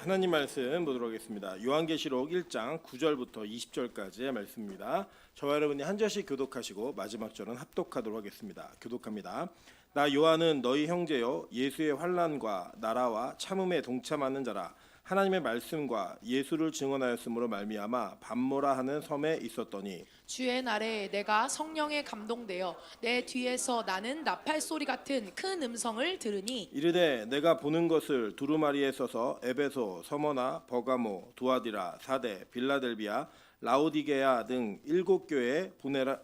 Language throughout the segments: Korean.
하나님 말씀 보도록 하겠습니다. 요한계시록 1장 9절부터 20절까지의 말씀입니다. 저와 여러분이 한 절씩 교독하시고 마지막 절은 합독하도록 하겠습니다. 교독합니다. 나 요한은 너희 형제요 예수의 환난과 나라와 참음에 동참하는 자라. 하나님의 말씀과 예수를 증언하였으므로 말미암아 밤모라 하는 섬에 있었더니 주의 날에 내가 성령에 감동되어 내 뒤에서 나는 나팔 소리 같은 큰 음성을 들으니 이르되 내가 보는 것을 두루마리에 써서 에베소, 서머나, 버가모, 두아디라, 사데, 빌라델비아, 라오디게아 등 7교회에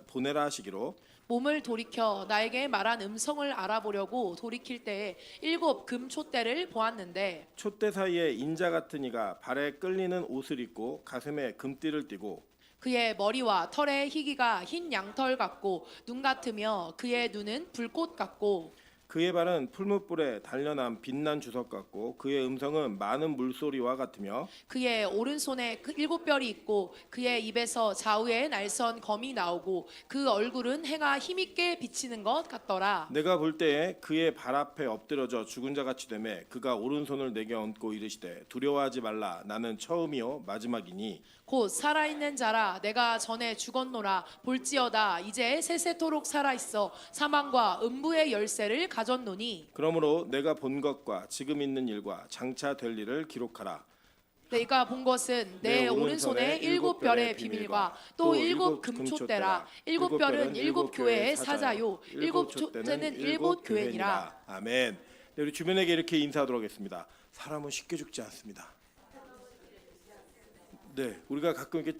보내라 하시기로 몸을 돌이켜 나에게 말한 음성을 알아보려고 돌이킬 때에 7 금촛대를 보았는데 촛대 사이에 인자 같은 이가 발에 끌리는 옷을 입고 가슴에 금띠를 띠고 그의 머리와 털의 희기가 흰 양털 같고 눈 같으며 그의 눈은 불꽃 같고 그의 발은 풀무불에 단련한 빛난 주석 같고 그의 음성은 많은 물소리와 같으며 그의 오른손에 7별이 있고 그의 입에서 좌우에 날선 검이 나오고 그 얼굴은 해가 힘있게 비치는 것 같더라. 내가 볼 때에 그의 발 앞에 엎드려져 죽은 자 같이 되매 그가 오른손을 내게 얹고 이르시되 두려워하지 말라 나는 처음이요 마지막이니 곧 살아있는 자라 내가 전에 죽었노라 볼지어다 이제 세세토록 살아있어 사망과 음부의 열쇠를 가졌노니 그러므로 내가 본 것과 지금 있는 일과 장차 될 일을 기록하라. 내가 본 것은 내 오른손에 7별의 비밀과 또 7 금촛대라 7별은 7교회의 사자요 7촛대는 7교회니라. 아멘. 네, 우리 주변에게 이렇게 인사하도록 하겠습니다. 사람은 쉽게 죽지 않습니다. 네, 우리가 가끔 이렇게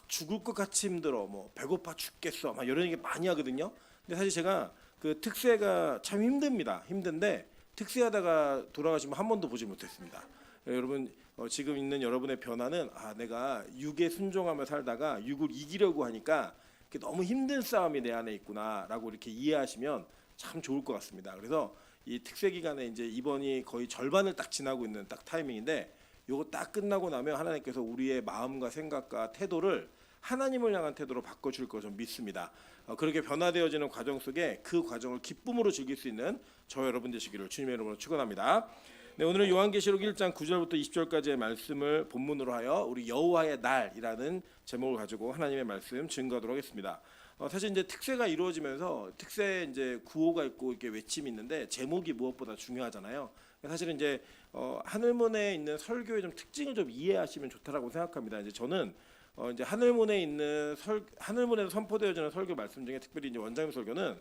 죽을 것 같이 힘들어, 뭐 배고파 죽겠어, 막 이런 얘기 많이 하거든요. 근데 사실 제가 그 특세가 참 힘듭니다. 힘든데 특세하다가 돌아가시면 한 번도 보지 못했습니다. 여러분 지금 있는 여러분의 변화는 내가 육에 순종하며 살다가 육을 이기려고 하니까 너무 힘든 싸움이 내 안에 있구나라고 이렇게 이해하시면 참 좋을 것 같습니다. 그래서 이 특세 기간에 이제 이번이 거의 절반을 딱 지나고 있는 딱 타이밍인데. 요거 딱 끝나고 나면 하나님께서 우리의 마음과 생각과 태도를 하나님을 향한 태도로 바꿔줄 것을 믿습니다. 그렇게 변화되어지는 과정 속에 그 과정을 기쁨으로 즐길 수 있는 저 여러분 되시기를 주님의 이름으로 축원합니다. 네, 오늘은 요한계시록 1장 9절부터 20절까지의 말씀을 본문으로 하여 우리 여호와의 날이라는 제목을 가지고 하나님의 말씀 증거하도록 하겠습니다. 사실 이제 특세가 이루어지면서 특세 이제 구호가 있고 이렇게 외침이 있는데 제목이 무엇보다 중요하잖아요. 사실은 이제 하늘문에 있는 설교의 좀 특징을 좀 이해하시면 좋다라고 생각합니다. 이제 저는 이제 하늘문에 있는 하늘문에서 선포되어지는 설교 말씀 중에 특별히 이제 원장님 설교는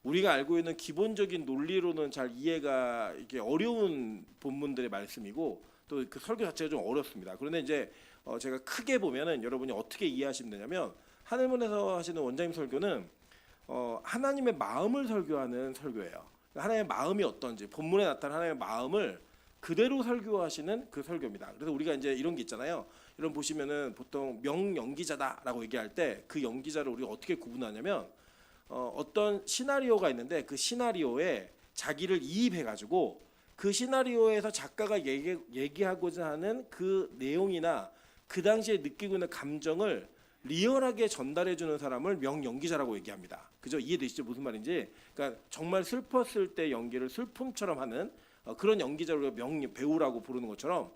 우리가 알고 있는 기본적인 논리로는 잘 이해가 이렇게 어려운 본문들의 말씀이고 또 그 설교 자체가 좀 어렵습니다. 그런데 이제 제가 크게 보면은 여러분이 어떻게 이해하시면 되냐면 하늘문에서 하시는 원장님 설교는 하나님의 마음을 설교하는 설교예요. 하나님의 마음이 어떤지 본문에 나타난 하나님의 마음을 그대로 설교하시는 그 설교입니다. 그래서 우리가 이제 이런 게 있잖아요. 이런 보시면은 보통 명연기자다라고 얘기할 때 그 연기자를 우리가 어떻게 구분하냐면 어떤 시나리오가 있는데 그 시나리오에 자기를 이입해가지고 그 시나리오에서 작가가 얘기하고자 하는 그 내용이나 그 당시에 느끼고 있는 감정을 리얼하게 전달해주는 사람을 명연기자라고 얘기합니다. 그죠? 이해되시죠? 무슨 말인지. 그러니까 정말 슬펐을 때 연기를 슬픔처럼 하는 그런 연기자를 명배우라고 부르는 것처럼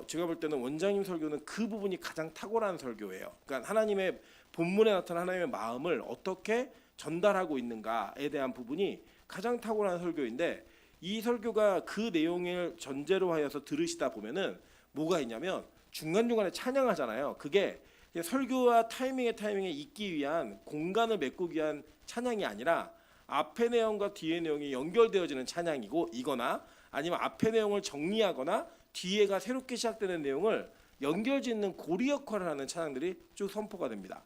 제가 볼 때는 원장님 설교는 그 부분이 가장 탁월한 설교예요. 그러니까 하나님의 본문에 나타난 하나님의 마음을 어떻게 전달하고 있는가에 대한 부분이 가장 탁월한 설교인데 이 설교가 그 내용을 전제로 하여서 들으시다 보면은 뭐가 있냐면 중간중간에 찬양하잖아요. 그게 설교와 타이밍에 있기 위한 공간을 메꾸기 위한 찬양이 아니라 앞의 내용과 뒤의 내용이 연결되어지는 찬양이고 이거나 아니면 앞의 내용을 정리하거나 뒤에가 새롭게 시작되는 내용을 연결짓는 고리 역할을 하는 찬양들이 쭉 선포가 됩니다.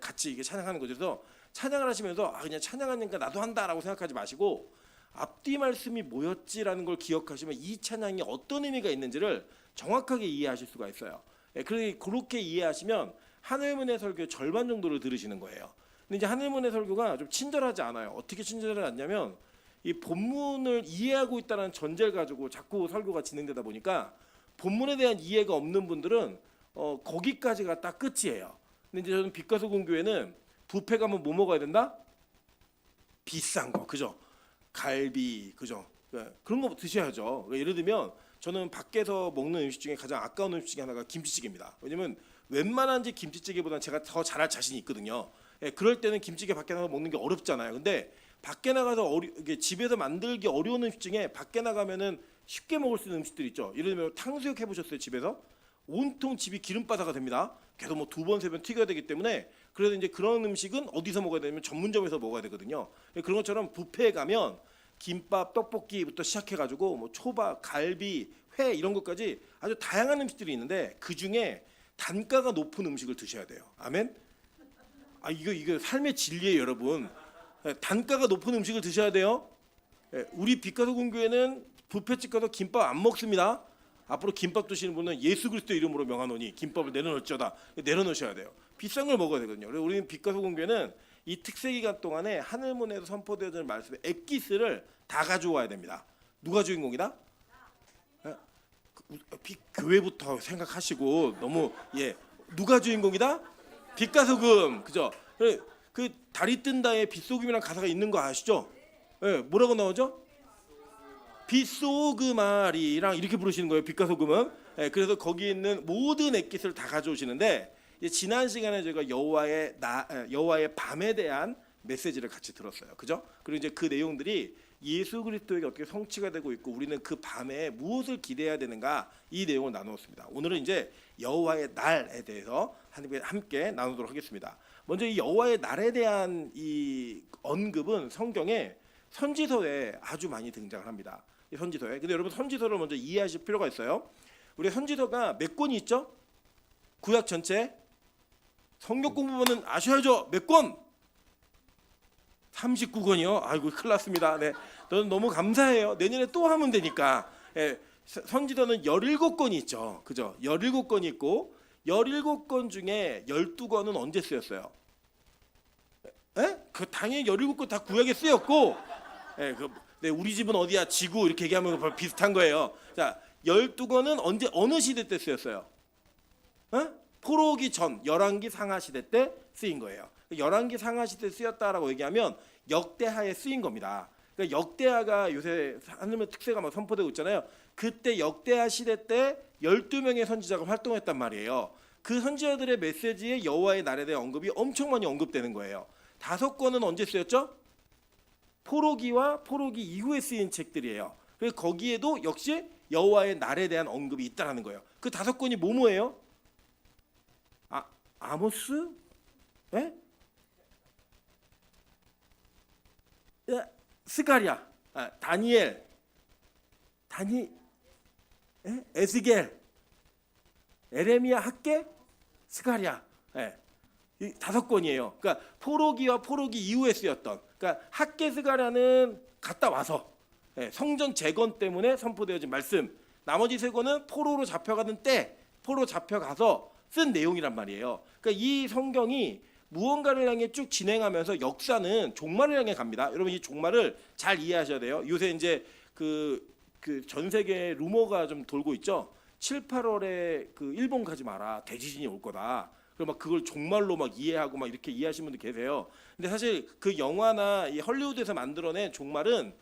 같이 이게 찬양하는 거죠. 그래서 찬양을 하시면서 그냥 찬양하니까 나도 한다라고 생각하지 마시고 앞뒤 말씀이 뭐였지라는 걸 기억하시면 이 찬양이 어떤 의미가 있는지를 정확하게 이해하실 수가 있어요. 그렇게 이해하시면 하늘문의 설교 절반 정도를 들으시는 거예요. 근데 이제 하늘문의 설교가 좀 친절하지 않아요. 어떻게 친절하지 않냐면 이 본문을 이해하고 있다는 전제를 가지고 자꾸 설교가 진행되다 보니까 본문에 대한 이해가 없는 분들은 거기까지가 딱 끝이에요. 근데 이제 저는 빛과 소금 교회는 뷔페 가면 뭐 먹어야 된다? 비싼 거, 그죠? 갈비, 그죠? 그런 거 드셔야죠. 예를 들면 저는 밖에서 먹는 음식 중에 가장 아까운 음식 중에 하나가 김치찌개입니다. 왜냐면 웬만한 집 김치찌개보다는 제가 더 잘할 자신이 있거든요. 예, 그럴 때는 김치찌개 밖에 나가서 먹는 게 어렵잖아요. 근데 밖에 나가서 이게 집에서 만들기 어려운 음식 중에 밖에 나가면은 쉽게 먹을 수 있는 음식들 있죠. 예를 들면 탕수육 해보셨어요? 집에서 온통 집이 기름바다가 됩니다. 계속 뭐 2번 3번 튀겨야 되기 때문에 그래서 이제 그런 음식은 어디서 먹어야 되냐면 전문점에서 먹어야 되거든요. 예, 그런 것처럼 뷔페에 가면 김밥, 떡볶이부터 시작해가지고 뭐 초밥, 갈비, 회 이런 것까지 아주 다양한 음식들이 있는데 그 중에 단가가 높은 음식을 드셔야 돼요. 아멘. 아 이거 삶의 진리예요, 여러분. 예, 단가가 높은 음식을 드셔야 돼요. 예, 우리 빛가서공교회는 뷔페집 가서 김밥 안 먹습니다. 앞으로 김밥 드시는 분은 예수 그리스도 이름으로 명하노니 김밥을 내려놓을지어다. 내려놓으셔야 돼요. 비싼 걸 먹어야 되거든요. 그래서 우리는 빛가서공교회는 이 특세 기간 동안에 하늘문에서 선포되어지는 말씀의 엑기스를 다 가져와야 됩니다. 누가 주인공이다? 교회부터 생각하시고 너무 누가 주인공이다? 빛과 소금, 그죠? 그 달이 뜬다에 빛소금이란 가사가 있는 거 아시죠? 뭐라고 나오죠? 빛소금아리랑 이렇게 부르시는 거예요. 빛과 소금은. 그래서 거기 있는 모든 엑기스를 다 가져오시는데 지난 시간에 저희가 여호와의 밤에 대한 메시지를 같이 들었어요. 그죠? 그리고 이제 그 내용들이 예수 그리스도에게 어떻게 성취가 되고 있고 우리는 그 밤에 무엇을 기대해야 되는가 이 내용을 나누었습니다. 오늘은 이제 여호와의 날에 대해서 함께 나누도록 하겠습니다. 먼저 이 여호와의 날에 대한 이 언급은 성경에 선지서에 아주 많이 등장을 합니다. 이 선지서에. 근데 여러분 선지서를 먼저 이해하실 필요가 있어요. 우리 선지서가 몇 권이 있죠? 구약 전체. 성경 공부는 아셔야죠. 몇 권? 39권이요. 아이고 큰일 났습니다. 네. 저는 너무 감사해요. 내년에 또 하면 되니까. 선지서는 17권이 있죠. 그죠? 17권이 있고 17권 중에 12권은 언제 쓰였어요? 그 당연히 17권 다 구약에 쓰였고 우리 집은 어디야? 지구 이렇게 얘기하면 비슷한 거예요. 자, 12권은 언제 어느 시대 때 쓰였어요? 포로기 전 열왕기 상하 시대 때 쓰인 거예요. 열왕기 상하 시대 쓰였다라고 얘기하면 역대하에 쓰인 겁니다. 그러니까 역대하가 요새 하늘의 특세가 막 선포되고 있잖아요. 그때 역대하 시대 때 12명의 선지자가 활동했단 말이에요. 그 선지자들의 메시지에 여호와의 날에 대한 언급이 엄청 많이 언급되는 거예요. 5권은 언제 쓰였죠? 포로기와 포로기 이후에 쓰인 책들이에요. 그래서 거기에도 역시 여호와의 날에 대한 언급이 있다라는 거예요. 그 5권이 뭐예요? 아모스? 스가랴, 다니엘, 에스겔, 에레미야, 학개, 스가랴. 이 5권이에요. 그러니까 포로기와 포로기 이후에 쓰였던. 그러니까 학개 스가랴는 갔다 와서 성전 재건 때문에 선포되어진 말씀. 나머지 3권은 포로로 잡혀가는 때, 포로 잡혀가서 쓴 내용이란 말이에요. 그러니까 이 성경이 무언가를 향해 쭉 진행하면서 역사는 종말을 향해 갑니다. 여러분 이 종말을 잘 이해하셔야 돼요. 요새 이제 그 전 세계 루머가 좀 돌고 있죠. 7, 8월에 그 일본 가지 마라. 대지진이 올 거다. 그리고 막 그걸 종말로 막 이해하고 막 이렇게 이해하시는 분들 계세요. 근데 사실 그 영화나 이 헐리우드에서 만들어낸 종말은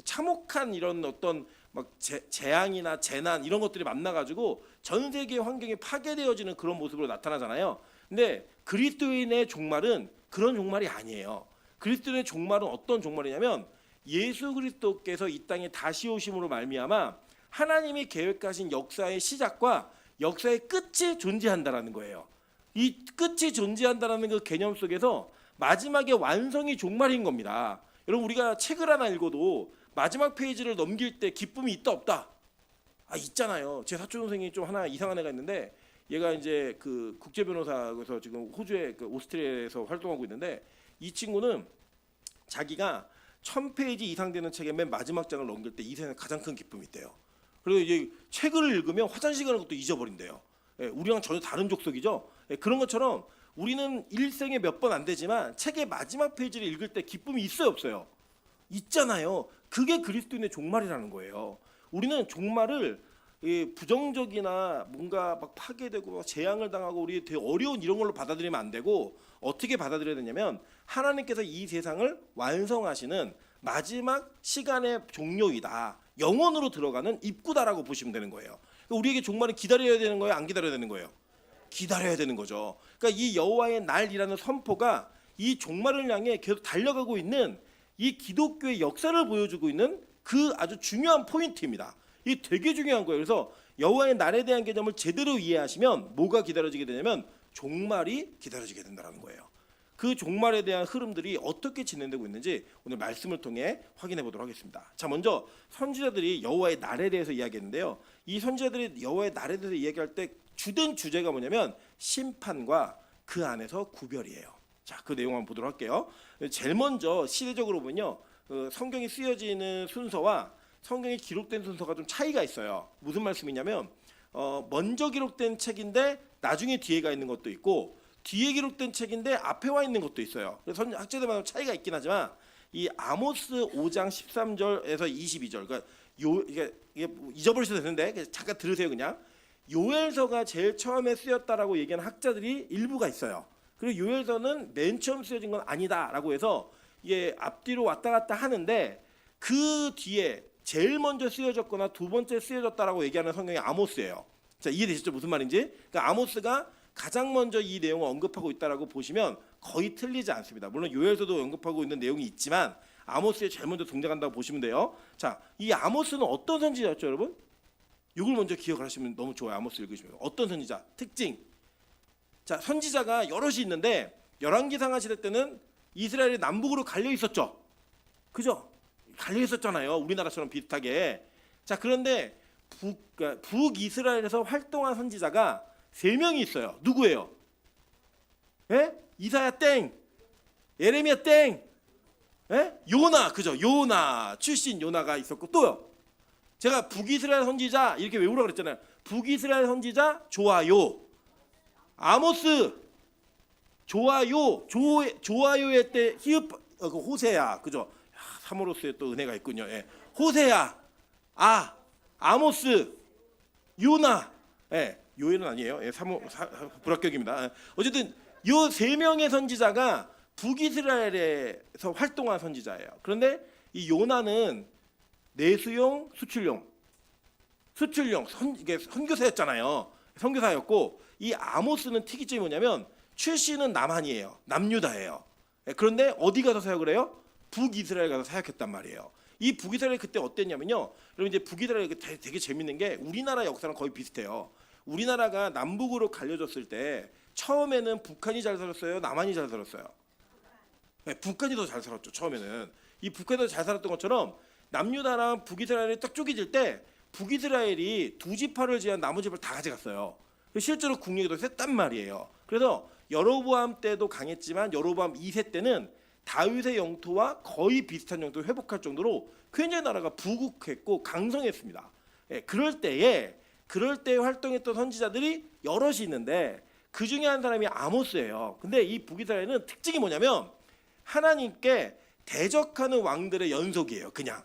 참혹한 이런 어떤 막 재앙이나 재난 이런 것들이 만나가지고 전 세계 환경이 파괴되어지는 그런 모습으로 나타나잖아요. 근데 그리스도인의 종말은 그런 종말이 아니에요. 그리스도인의 종말은 어떤 종말이냐면 예수 그리스도께서 이 땅에 다시 오심으로 말미암아 하나님이 계획하신 역사의 시작과 역사의 끝이 존재한다라는 거예요. 이 끝이 존재한다라는 그 개념 속에서 마지막에 완성이 종말인 겁니다. 여러분 우리가 책을 하나 읽어도 마지막 페이지를 넘길 때 기쁨이 있다 없다? 있잖아요. 제 사촌 동생이 좀 하나 이상한 애가 있는데 얘가 이제 그 국제 변호사에서 지금 호주에 오스트리아에서 활동하고 있는데 이 친구는 자기가 1000페이지 이상 되는 책의 맨 마지막 장을 넘길 때 이 생에 가장 큰 기쁨이 있대요. 그리고 이제 책을 읽으면 화장실 가는 것도 잊어버린대요. 우리랑 전혀 다른 족속이죠. 그런 것처럼 우리는 일생에 몇 번 안 되지만 책의 마지막 페이지를 읽을 때 기쁨이 있어요 없어요? 있잖아요. 그게 그리스도인의 종말이라는 거예요. 우리는 종말을 부정적이나 뭔가 막 파괴되고 재앙을 당하고 우리 되게 어려운 이런 걸로 받아들이면 안 되고 어떻게 받아들여야 되냐면 하나님께서 이 세상을 완성하시는 마지막 시간의 종료이다. 영원으로 들어가는 입구다라고 보시면 되는 거예요. 우리에게 종말은 기다려야 되는 거예요, 안 기다려야 되는 거예요? 기다려야 되는 거죠. 그러니까 이 여호와의 날이라는 선포가 이 종말을 향해 계속 달려가고 있는 이 기독교의 역사를 보여주고 있는 그 아주 중요한 포인트입니다. 이게 되게 중요한 거예요. 그래서 여호와의 날에 대한 개념을 제대로 이해하시면 뭐가 기다려지게 되냐면 종말이 기다려지게 된다는 거예요. 그 종말에 대한 흐름들이 어떻게 진행되고 있는지 오늘 말씀을 통해 확인해 보도록 하겠습니다. 자, 먼저 선지자들이 여호와의 날에 대해서 이야기했는데요. 이 선지자들이 여호와의 날에 대해서 이야기할 때 주된 주제가 뭐냐면 심판과 그 안에서 구별이에요. 자, 그 내용 한번 보도록 할게요. 제일 먼저 시대적으로 보면요, 성경이 쓰여지는 순서와 성경이 기록된 순서가 좀 차이가 있어요. 무슨 말씀이냐면 먼저 기록된 책인데 나중에 뒤에가 있는 것도 있고, 뒤에 기록된 책인데 앞에 와 있는 것도 있어요. 그래서 학자들마다 차이가 있긴 하지만 이 아모스 5장 13절에서 22절, 그러니까 이게 잊어버리셔도 되는데 잠깐 들으세요. 그냥 요엘서가 제일 처음에 쓰였다라고 얘기하는 학자들이 일부가 있어요. 그리고 요엘서는 맨 처음 쓰여진 건 아니다라고 해서 이게 앞뒤로 왔다 갔다 하는데, 그 뒤에 제일 먼저 쓰여졌거나 두 번째 쓰여졌다라고 얘기하는 성경이 아모스예요. 자, 이해되시죠? 무슨 말인지? 그러니까 아모스가 가장 먼저 이 내용을 언급하고 있다라고 보시면 거의 틀리지 않습니다. 물론 요엘서도 언급하고 있는 내용이 있지만 아모스에 제일 먼저 등장한다고 보시면 돼요. 자, 이 아모스는 어떤 선지자였죠, 여러분? 이걸 먼저 기억을 하시면 너무 좋아요. 아모스 읽으시면 어떤 선지자? 특징. 자, 선지자가 여럿이 있는데 열왕기상하 시대 때는 이스라엘이 남북으로 갈려 있었죠. 그죠? 갈려 있었잖아요. 우리나라처럼 비슷하게. 자, 그런데 북이스라엘에서 활동한 선지자가 3명이 있어요. 누구예요? 예? 이사야 땡, 예레미야 땡, 예? 요나, 그죠? 요나 출신 요나가 있었고, 또요. 제가 북이스라엘 선지자 이렇게 외우라고 그랬잖아요. 북이스라엘 선지자 좋아요. 아모스 좋아요. 좋아요의 때 히읗 호세야, 그죠? 사모로스의 또 은혜가 있군요. 예. 호세야, 아모스, 요나. 예. 요엘은 아니에요. 예, 불합격입니다. 예. 어쨌든 이 3명의 선지자가 북이스라엘에서 활동한 선지자예요. 그런데 이 요나는 내수용, 수출용 이게 선교사였잖아요. 선교사였고, 이 아모스는 특이점이 뭐냐면 출신은 남한이에요. 남유다예요. 예, 그런데 어디 가서 사역을 해요? 북이스라엘 가서 사역했단 말이에요. 이 북이스라엘 그때 어땠냐면요, 여러분 이제 북이스라엘 되게 재밌는 게 우리나라 역사랑 거의 비슷해요. 우리나라가 남북으로 갈려졌을 때 처음에는 북한이 잘 살았어요, 남한이 잘 살았어요? 네, 북한이 더 잘 살았죠. 처음에는 이 북한이 더 잘 살았던 것처럼 남유다랑 북이스라엘이 딱 쪼개질 때 북이스라엘이 두 지파를 제한 나머지 지파를 다 가져갔어요. 실제로 국력이 더 셌단 말이에요. 그래서 여로보암 때도 강했지만 여로보암 2세 때는 다윗의 영토와 거의 비슷한 영토를 회복할 정도로 굉장히 나라가 부국했고 강성했습니다. 예, 그럴 때에 활동했던 선지자들이 여럿이 있는데 그 중에 한 사람이 아모스예요. 근데 이 북이스라엘은 특징이 뭐냐면 하나님께 대적하는 왕들의 연속이에요. 그냥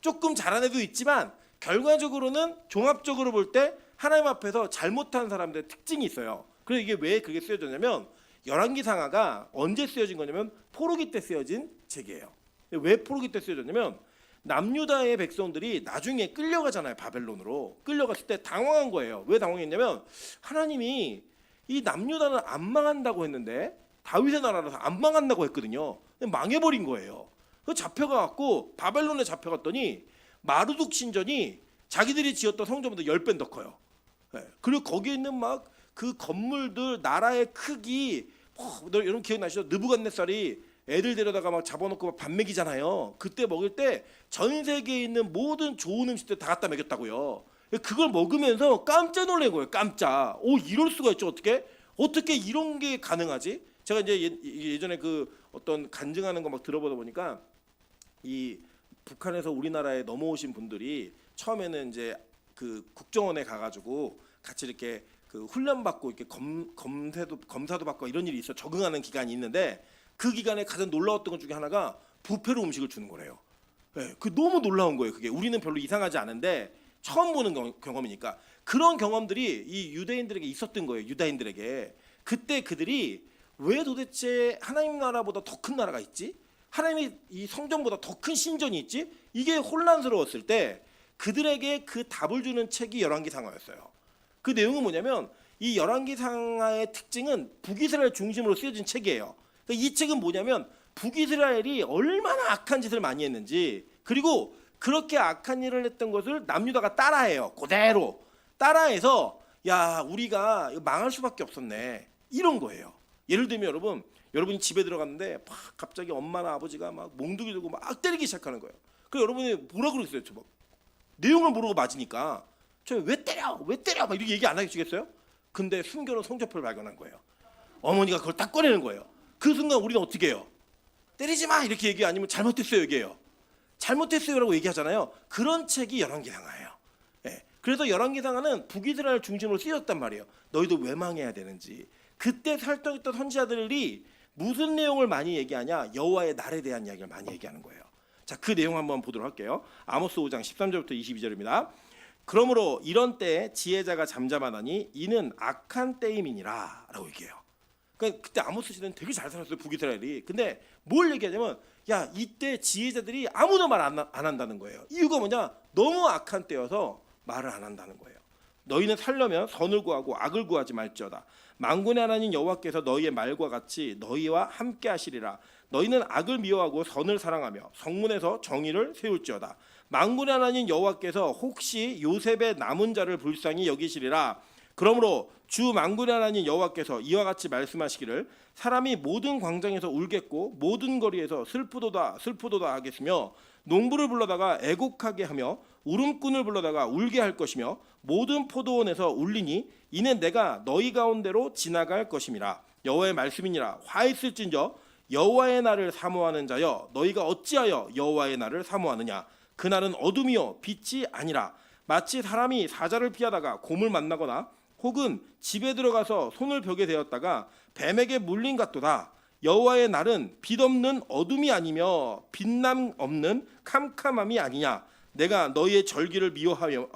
조금 잘한 애도 있지만 결과적으로는 종합적으로 볼 때 하나님 앞에서 잘못한 사람들의 특징이 있어요. 그래서 이게 왜 그게 쓰여졌냐면 열왕기상하가 언제 쓰여진 거냐면 포로기 때 쓰여진 책이에요. 왜 포로기 때 쓰여졌냐면 남유다의 백성들이 나중에 끌려가잖아요. 바벨론으로 끌려갔을 때 당황한 거예요. 왜 당황했냐면 하나님이 이 남유다는 안 망한다고 했는데 다윗의 나라라서 안 망한다고 했거든요. 망해버린 거예요. 그 잡혀가갖고 바벨론에 잡혀갔더니 마르둑 신전이 자기들이 지었던 성전보다 10배 더 커요. 그리고 거기에 있는 막 그 건물들, 나라의 크기, 여러분 기억나시죠? 느부갓네살이 애들 데려다가 막 잡아놓고 막 밥 먹이잖아요. 그때 먹을 때 전 세계에 있는 모든 좋은 음식들 다 갖다 먹였다고요. 그걸 먹으면서 깜짝 놀란 거예요. 깜짝. 이럴 수가 있죠. 어떻게 이런 게 가능하지? 제가 이제 예전에 그 어떤 간증하는 거 막 들어보다 보니까 이 북한에서 우리나라에 넘어오신 분들이 처음에는 이제 그 국정원에 가가지고 같이 이렇게 그 훈련 받고 이렇게 검사도 받고 이런 일이 있어. 적응하는 기간이 있는데 그 기간에 가장 놀라웠던 것 중에 하나가 뷔페로 음식을 주는 거래요. 그 너무 놀라운 거예요. 그게 우리는 별로 이상하지 않은데 처음 보는 경험이니까 그런 경험들이 이 유대인들에게 있었던 거예요. 유다인들에게. 그때 그들이 왜 도대체 하나님 나라보다 더 큰 나라가 있지? 하나님이 이 성전보다 더 큰 신전이 있지? 이게 혼란스러웠을 때 그들에게 그 답을 주는 책이 열왕기상하였어요. 그 내용은 뭐냐면 이 열왕기상하의 특징은 북이스라엘 중심으로 쓰여진 책이에요. 그러니까 이 책은 뭐냐면 북이스라엘이 얼마나 악한 짓을 많이 했는지, 그리고 그렇게 악한 일을 했던 것을 남유다가 따라해요. 그대로 따라해서 야 우리가 망할 수밖에 없었네 이런 거예요. 예를 들면 여러분이 집에 들어갔는데 막 갑자기 엄마나 아버지가 막 몽둥이 들고 막 때리기 시작하는 거예요. 그래서 여러분이 뭐라 그러겠어요? 저 막 내용을 모르고 맞으니까 저 왜 때려 막 이렇게 얘기 안 하시겠어요? 근데 숨겨놓은 성적표를 발견한 거예요. 어머니가 그걸 딱 꺼내는 거예요. 그 순간 우리는 어떻게 해요? 때리지 마 이렇게 얘기, 아니면 잘못했어요 얘기해요. 잘못했어요라고 얘기하잖아요. 그런 책이 열왕기상하예요. 예. 그래서 열왕기상하는 북이스라엘 중심으로 쓰였단 말이에요. 너희도 왜 망해야 되는지. 그때 활동했던 선지자들이 무슨 내용을 많이 얘기하냐? 여호와의 날에 대한 이야기를 많이 얘기하는 거예요. 자, 그 내용 한번 보도록 할게요. 아모스 5장 13절부터 22절입니다. 그러므로 이런 때에 지혜자가 잠잠하다니 이는 악한 때임이니라 라고 얘기해요. 그러니까 그때 아모스 시대는 되게 잘 살았어요, 북이스라엘이. 근데 뭘 얘기하냐면 야 이때 지혜자들이 아무도 말 안 한다는 거예요. 이유가 뭐냐? 너무 악한 때여서 말을 안 한다는 거예요. 너희는 살려면 선을 구하고 악을 구하지 말지어다. 만군의 하나님 여호와께서 너희의 말과 같이 너희와 함께 하시리라. 너희는 악을 미워하고 선을 사랑하며 성문에서 정의를 세울지어다. 만군의 하나님 여호와께서 혹시 요셉의 남은 자를 불쌍히 여기시리라. 그러므로 주 만군의 하나님 여호와께서 이와 같이 말씀하시기를 사람이 모든 광장에서 울겠고 모든 거리에서 슬프도다 슬프도다 하겠으며 농부를 불러다가 애곡하게 하며 울음꾼을 불러다가 울게 할 것이며 모든 포도원에서 울리니 이는 내가 너희 가운데로 지나갈 것임이라. 여호와의 말씀이니라. 화있을진저 여호와의 날을 사모하는 자여 너희가 어찌하여 여호와의 날을 사모하느냐. 그날은 어둠이요 빛이 아니라 마치 사람이 사자를 피하다가 곰을 만나거나 혹은 집에 들어가서 손을 벽에 대었다가 뱀에게 물린 같도다. 여호와의 날은 빛 없는 어둠이 아니며 빛남 없는 캄캄함이 아니냐. 내가 너희의 절기를 미워하며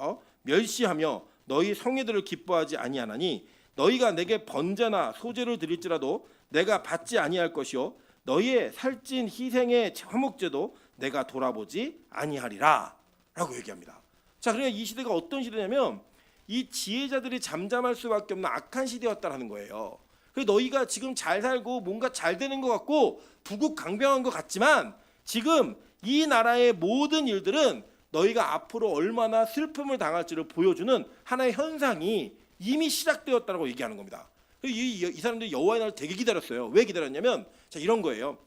멸시하며 너희 성회들을 기뻐하지 아니하나니 너희가 내게 번제나 소제를 드릴지라도 내가 받지 아니할 것이요 너희의 살찐 희생의 화목제도 내가 돌아보지 아니하리라 라고 얘기합니다. 자, 그러니까 이 시대가 어떤 시대냐면 이 지혜자들이 잠잠할 수밖에 없는 악한 시대였다라는 거예요. 그래서 너희가 지금 잘 살고 뭔가 잘 되는 것 같고 부국강병한 것 같지만 지금 이 나라의 모든 일들은 너희가 앞으로 얼마나 슬픔을 당할지를 보여주는 하나의 현상이 이미 시작되었다고 얘기하는 겁니다. 이 사람들이 여호와의 날을 되게 기다렸어요. 왜 기다렸냐면 자, 이런 거예요.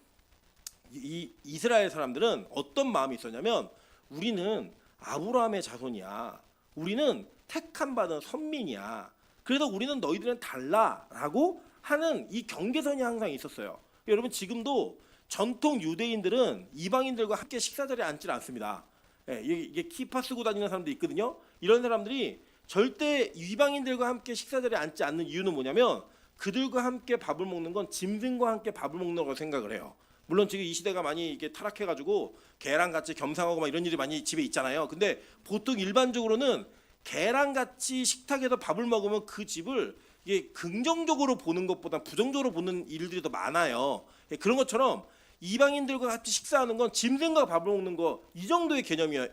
이 이스라엘 사람들은 어떤 마음이 있었냐면 우리는 아브라함의 자손이야. 우리는 택함 받은 선민이야. 그래서 우리는 너희들은 달라라고 하는 이 경계선이 항상 있었어요. 여러분 지금도 전통 유대인들은 이방인들과 함께 식사 자리에 앉지 않습니다. 예, 이게 키파 쓰고 다니는 사람도 있거든요. 이런 사람들이 절대 이방인들과 함께 식사 자리에 앉지 않는 이유는 뭐냐면 그들과 함께 밥을 먹는 건 짐승과 함께 밥을 먹는 거라고 생각을 해요. 물론 지금 이 시대가 많이 이게 타락해가지고 개랑같이 겸상하고 막 이런 일이 많이 집에 있잖아요. 근데 보통 일반적으로는 개랑같이 식탁에서 밥을 먹으면 그 집을 이게 긍정적으로 보는 것보다 부정적으로 보는 일들이 더 많아요. 그런 것처럼 이방인들과 같이 식사하는 건 짐승과 밥을 먹는 거 이 정도의 개념이에요.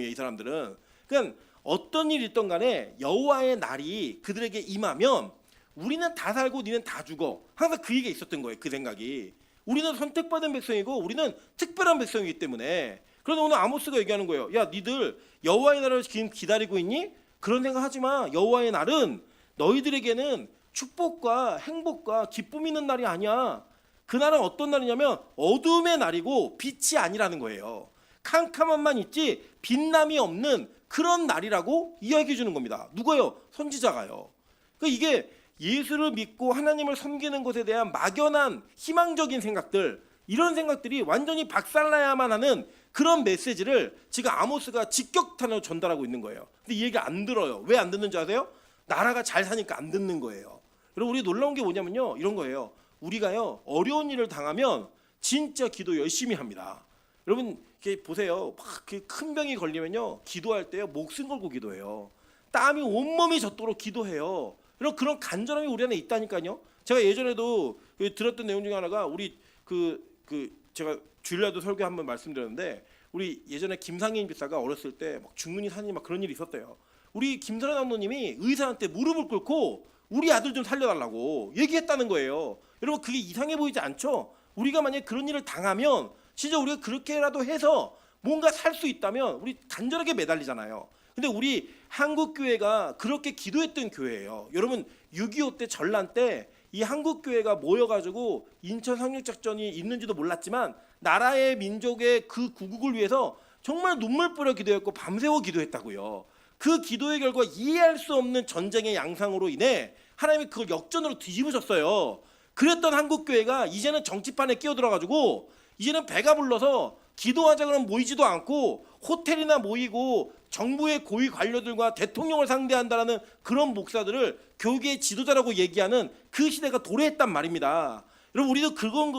이 사람들은. 그러니까 어떤 일이 있던 간에 여호와의 날이 그들에게 임하면 우리는 다 살고 니는 다 죽어. 항상 그 얘기가 있었던 거예요. 그 생각이. 우리는 선택받은 백성이고 우리는 특별한 백성이기 때문에. 그래서 오늘 아모스가 얘기하는 거예요. 야, 니들 여호와의 날을 지금 기다리고 있니? 그런 생각 하지 마. 여호와의 날은 너희들에게는 축복과 행복과 기쁨이 있는 날이 아니야. 그날은 어떤 날이냐면 어둠의 날이고 빛이 아니라는 거예요. 캄캄함만 있지 빛남이 없는 그런 날이라고 이야기해 주는 겁니다. 누가요? 선지자가요. 그러니까 이게 예수를 믿고 하나님을 섬기는 것에 대한 막연한 희망적인 생각들, 이런 생각들이 완전히 박살나야만 하는 그런 메시지를 지금 아모스가 직격탄으로 전달하고 있는 거예요. 근데 이 얘기 안 들어요. 왜 안 듣는지 아세요? 나라가 잘 사니까 안 듣는 거예요. 여러분 우리 놀라운 게 뭐냐면요, 이런 거예요. 우리가요 어려운 일을 당하면 진짜 기도 열심히 합니다. 여러분 이렇게 보세요. 막 큰 병이 걸리면요 기도할 때요 목숨 걸고 기도해요. 땀이 온몸이 젖도록 기도해요. 여러분 그런 간절함이 우리 안에 있다니까요. 제가 예전에도 들었던 내용 중에 하나가 우리 제가 주일날도 설교 한번 말씀드렸는데 우리 예전에 김상인 집사가 어렸을 때 막 중문이 사니 막 그런 일이 있었대요. 우리 김선환 장로님이 의사한테 무릎을 꿇고 우리 아들 좀 살려달라고 얘기했다는 거예요. 여러분 그게 이상해 보이지 않죠? 우리가 만약에 그런 일을 당하면 진짜 우리가 그렇게라도 해서 뭔가 살 수 있다면 우리 간절하게 매달리잖아요. 근데 우리 한국교회가 그렇게 기도했던 교회예요. 여러분 6.25 때 전란 때 이 한국교회가 모여가지고 인천 상륙작전이 있는지도 몰랐지만 나라의 민족의 그 구국을 위해서 정말 눈물 뿌려 기도했고 밤새워 기도했다고요. 그 기도의 결과 이해할 수 없는 전쟁의 양상으로 인해 하나님이 그걸 역전으로 뒤집으셨어요. 그랬던 한국교회가 이제는 정치판에 끼어들어가지고 이제는 배가 불러서 기도하자 그러면 모이지도 않고 호텔이나 모이고 정부의 고위 관료들과 대통령을 상대한다라는 그런 목사들을 교계의 지도자라고 얘기하는 그 시대가 도래했단 말입니다. 여러분 우리도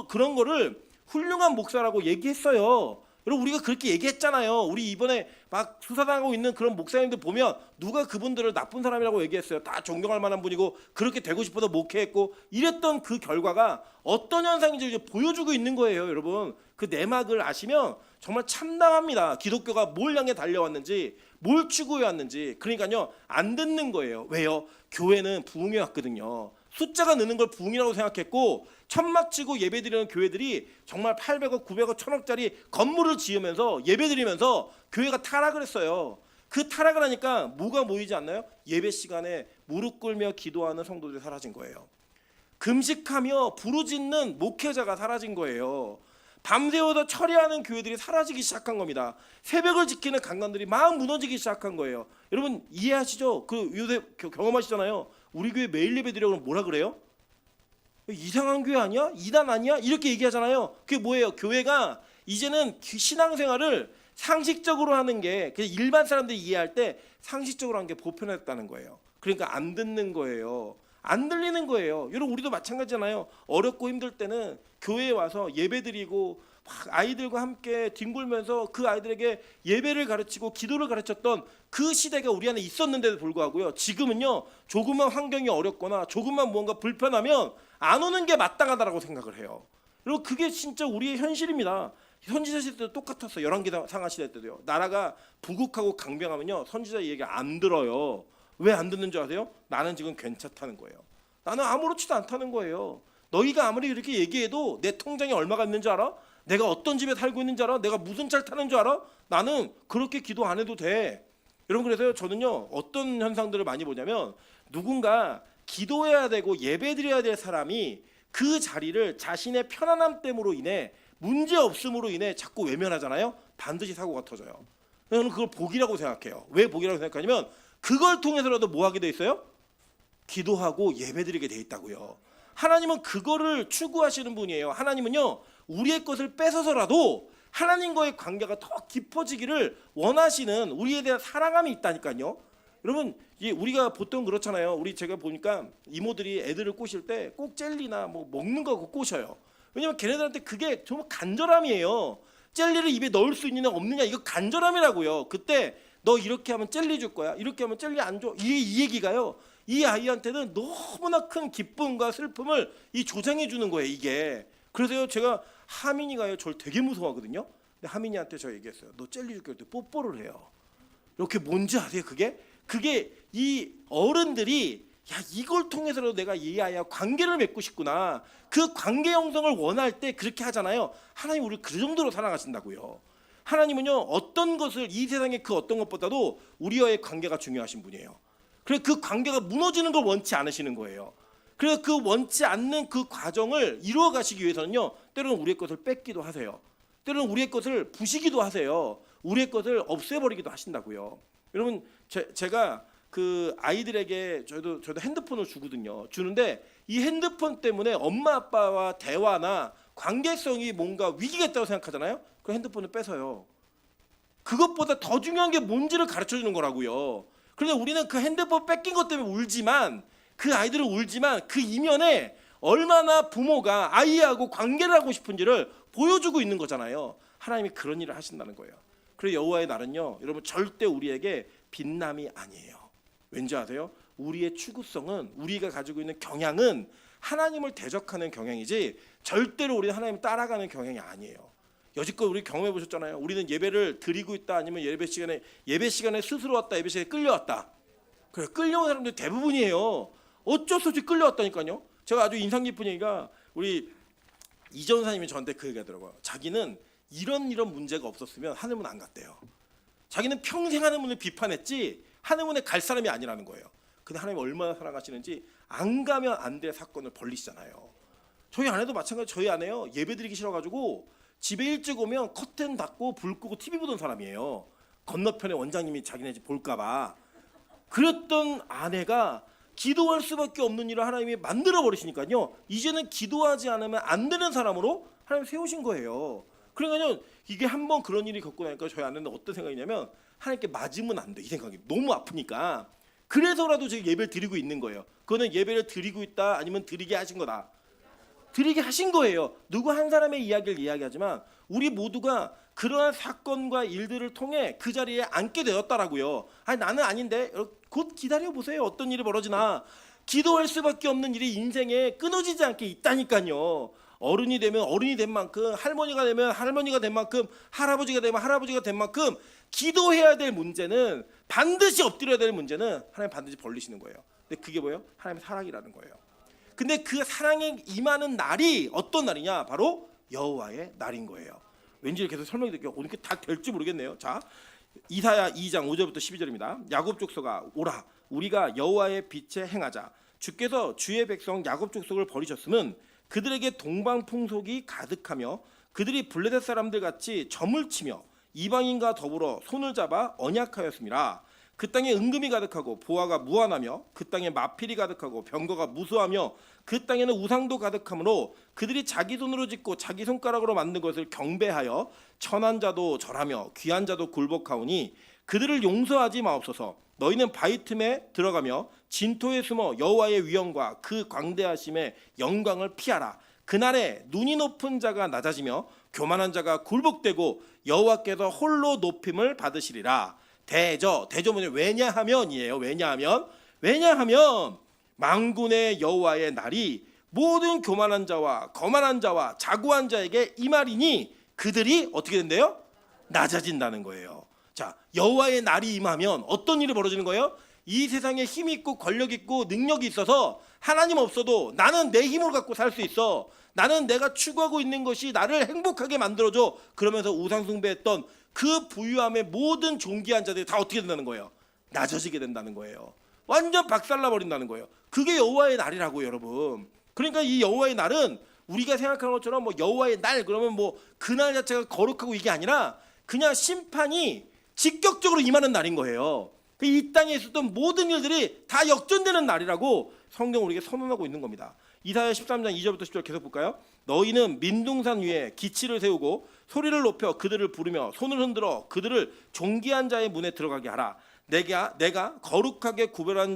그런 거를 훌륭한 목사라고 얘기했어요. 여러분 우리가 그렇게 얘기했잖아요. 우리 이번에 막 수사당하고 있는 그런 목사님들 보면 누가 그분들을 나쁜 사람이라고 얘기했어요. 다 존경할 만한 분이고 그렇게 되고 싶어서 목회했고 이랬던 그 결과가 어떤 현상인지 이제 보여주고 있는 거예요. 여러분 그 내막을 아시면 정말 참담합니다. 기독교가 뭘 향해 달려왔는지 뭘 추구해 왔는지. 그러니까요 안 듣는 거예요. 왜요? 교회는 부흥해 왔거든요. 숫자가 느는 걸 부흥이라고 생각했고 천막치고 예배드리는 교회들이 정말 800억, 900억, 1000억짜리 건물을 지으면서 예배드리면서 교회가 타락을 했어요. 그 타락을 하니까 뭐가 모이지 않나요? 예배 시간에 무릎 꿇며 기도하는 성도들이 사라진 거예요. 금식하며 부르짖는 목회자가 사라진 거예요. 밤새워서 처리하는 교회들이 사라지기 시작한 겁니다. 새벽을 지키는 강단들이 막 무너지기 시작한 거예요. 여러분 이해하시죠? 그 요새 경험하시잖아요. 우리 교회 매일 예배 드려 그러면 뭐라 그래요? 이상한 교회 아니야? 이단 아니야? 이렇게 얘기하잖아요. 그게 뭐예요? 교회가 이제는 신앙생활을 상식적으로 하는 게 그냥 일반 사람들이 이해할 때 상식적으로 하는 게 보편화됐다는 거예요. 그러니까 안 듣는 거예요. 안 들리는 거예요. 여러분 우리도 마찬가지잖아요. 어렵고 힘들 때는 교회에 와서 예배드리고 막 아이들과 함께 뒹굴면서 그 아이들에게 예배를 가르치고 기도를 가르쳤던 그 시대가 우리 안에 있었는데도 불구하고요. 지금은요. 조금만 환경이 어렵거나 조금만 뭔가 불편하면 안 오는 게 마땅하다라고 생각을 해요. 그리고 그게 진짜 우리의 현실입니다. 선지자 시대 때도 똑같았어요. 열왕기 상하 시대 때도요. 나라가 부국하고 강병하면요. 선지자 얘기 안 들어요. 왜 안 듣는 줄 아세요? 나는 지금 괜찮다는 거예요. 나는 아무렇지도 않다는 거예요. 너희가 아무리 이렇게 얘기해도 내 통장에 얼마가 있는 줄 알아? 내가 어떤 집에 살고 있는 줄 알아? 내가 무슨 차를 타는 줄 알아? 나는 그렇게 기도 안 해도 돼. 여러분 그래서 저는요 어떤 현상들을 많이 보냐면 누군가 기도해야 되고 예배드려야 될 사람이 그 자리를 자신의 편안함 때문으로 인해 문제 없음으로 인해 자꾸 외면하잖아요. 반드시 사고가 터져요. 저는 그걸 복이라고 생각해요. 왜 복이라고 생각하냐면 그걸 통해서라도 뭐 하게 돼 있어요? 기도하고 예배드리게 돼 있다고요. 하나님은 그거를 추구하시는 분이에요. 하나님은요 우리의 것을 뺏어서라도 하나님과의 관계가 더 깊어지기를 원하시는 우리에 대한 사랑함이 있다니까요. 여러분 우리가 보통 그렇잖아요. 제가 보니까 이모들이 애들을 꼬실 때 꼭 젤리나 뭐 먹는 거 꼬셔요. 왜냐면 걔네들한테 그게 정말 간절함이에요. 젤리를 입에 넣을 수 있느냐 없느냐 이거 간절함이라고요. 그때 너 이렇게 하면 젤리 줄 거야. 이렇게 하면 젤리 안 줘. 이 얘기가요. 이 아이한테는 너무나 큰 기쁨과 슬픔을 조장해 주는 거예요. 이게. 그래서요 제가 하민이가요 저를 되게 무서워하거든요. 근데 하민이한테 저 얘기했어요. 너 젤리 줄게 때 뽀뽀를 해요. 이렇게 뭔지 아세요? 그게 이 어른들이 야 이걸 통해서라도 내가 이 아이와 관계를 맺고 싶구나. 그 관계 형성을 원할 때 그렇게 하잖아요. 하나님 우리를 그 정도로 사랑하신다고요. 하나님은요 어떤 것을 이 세상의 그 어떤 것보다도 우리와의 관계가 중요하신 분이에요. 그래서 그 관계가 무너지는 걸 원치 않으시는 거예요. 그래서 그 원치 않는 그 과정을 이루어 가시기 위해서는요 때로는 우리의 것을 뺏기도 하세요. 때로는 우리의 것을 부시기도 하세요. 우리의 것을 없애버리기도 하신다고요. 여러분 제가 그 아이들에게 저도 핸드폰을 주거든요. 주는데 이 핸드폰 때문에 엄마 아빠와 대화나 관계성이 뭔가 위기가 있다고 생각하잖아요. 그 핸드폰을 뺏어요. 그것보다 더 중요한 게 뭔지를 가르쳐주는 거라고요. 그런데 우리는 그 핸드폰 뺏긴 것 때문에 울지만 그 아이들은 울지만 그 이면에 얼마나 부모가 아이하고 관계를 하고 싶은지를 보여주고 있는 거잖아요. 하나님이 그런 일을 하신다는 거예요. 그래서 여호와의 날은요 여러분 절대 우리에게 빛남이 아니에요. 왠지 아세요? 우리의 추구성은 우리가 가지고 있는 경향은 하나님을 대적하는 경향이지 절대로 우리는 하나님을 따라가는 경향이 아니에요. 여지껏 우리 경험해 보셨잖아요. 우리는 예배를 드리고 있다 아니면 예배 시간에 스스로 왔다, 예배 시간에 끌려왔다. 그래, 끌려온 사람들 대부분이에요. 어쩔 수 없이 끌려왔다니까요. 제가 아주 인상 깊은 얘기가 우리 이 전사님이 저한테 그 얘기하더라고요. 자기는 이런 문제가 없었으면 하늘문 안 갔대요. 자기는 평생 하늘문을 비판했지 하늘문에 갈 사람이 아니라는 거예요. 근데 하나님 얼마나 사랑하시는지 안 가면 안 될 사건을 벌리시잖아요. 저희 아내도 마찬가지. 저희 아내요, 예배 드리기 싫어가지고 집에 일찍 오면 커튼 닫고 불 끄고 TV 보던 사람이에요. 건너편에 원장님이 자기네 집 볼까봐. 그랬던 아내가 기도할 수밖에 없는 일을 하나님이 만들어 버리시니까요. 이제는 기도하지 않으면 안 되는 사람으로 하나님 세우신 거예요. 그러니까요, 이게 한번 그런 일이 겪고 나니까 저희 아내는 어떤 생각이냐면 하나님께 맞으면 안 돼, 이 생각이 너무 아프니까. 그래서라도 제가 예배를 드리고 있는 거예요. 그거는 예배를 드리고 있다 아니면 드리게 하신 거다. 드리게 하신 거예요. 누구 한 사람의 이야기를 이야기하지만 우리 모두가 그러한 사건과 일들을 통해 그 자리에 앉게 되었다라고요. 아니 나는 아닌데, 곧 기다려보세요. 어떤 일이 벌어지나. 기도할 수밖에 없는 일이 인생에 끊어지지 않게 있다니까요. 어른이 되면 어른이 된 만큼, 할머니가 되면 할머니가 된 만큼, 할아버지가 되면 할아버지가 된 만큼 기도해야 될 문제는, 반드시 엎드려야 될 문제는 하나님 반드시 벌리시는 거예요. 근데 그게 뭐예요? 하나님의 사랑이라는 거예요. 근데 그 사랑에 임하는 날이 어떤 날이냐? 바로 여호와의 날인 거예요. 왠지 계속 설명이 될게요. 오늘 다 될지 모르겠네요. 자, 이사야 2장 5절부터 12절입니다. 야곱 족속아 오라, 우리가 여호와의 빛에 행하자. 주께서 주의 백성 야곱 족속을 버리셨음은 그들에게 동방 풍속이 가득하며 그들이 블레셋 사람들 같이 점을 치며 이방인과 더불어 손을 잡아 언약하였습니다. 그 땅에 은금이 가득하고 보화가 무한하며 그 땅에 마필이 가득하고 병거가 무수하며 그 땅에는 우상도 가득하므로 그들이 자기 손으로 짓고 자기 손가락으로 만든 것을 경배하여 천한 자도 절하며 귀한 자도 굴복하오니 그들을 용서하지 마옵소서. 너희는 바위 틈에 들어가며 진토에 숨어 여호와의 위엄과 그 광대하심의 영광을 피하라. 그날에 눈이 높은 자가 낮아지며 교만한 자가 굴복되고 여호와께서 홀로 높임을 받으시리라. 대저 뭐냐? 왜냐하면이에요. 왜냐하면 만군의 여호와의 날이 모든 교만한 자와 거만한 자와 자고한 자에게 이 말이니 그들이 어떻게 된대요? 낮아진다는 거예요. 자, 여호와의 날이 임하면 어떤 일이 벌어지는 거예요? 이 세상에 힘 있고 권력 있고 능력이 있어서 하나님 없어도 나는 내 힘을 갖고 살 수 있어. 나는 내가 추구하고 있는 것이 나를 행복하게 만들어줘. 그러면서 우상 숭배했던 그 부유함의 모든 존귀한 자들이 다 어떻게 된다는 거예요? 낮아지게 된다는 거예요. 완전 박살나 버린다는 거예요. 그게 여호와의 날이라고, 여러분. 그러니까 이 여호와의 날은 우리가 생각하는 것처럼 뭐 여호와의 날 그러면 뭐 그날 자체가 거룩하고 이게 아니라 그냥 심판이 직격적으로 임하는 날인 거예요. 이 땅에 있었던 모든 일들이 다 역전되는 날이라고 성경 우리에게 선언하고 있는 겁니다. 이사야 13장 2절부터 10절 계속 볼까요? 너희는 민둥산 위에 기치를 세우고 소리를 높여 그들을 부르며 손을 흔들어 그들을 존귀한 자의 문에 들어가게 하라. 내가 거룩하게 구별한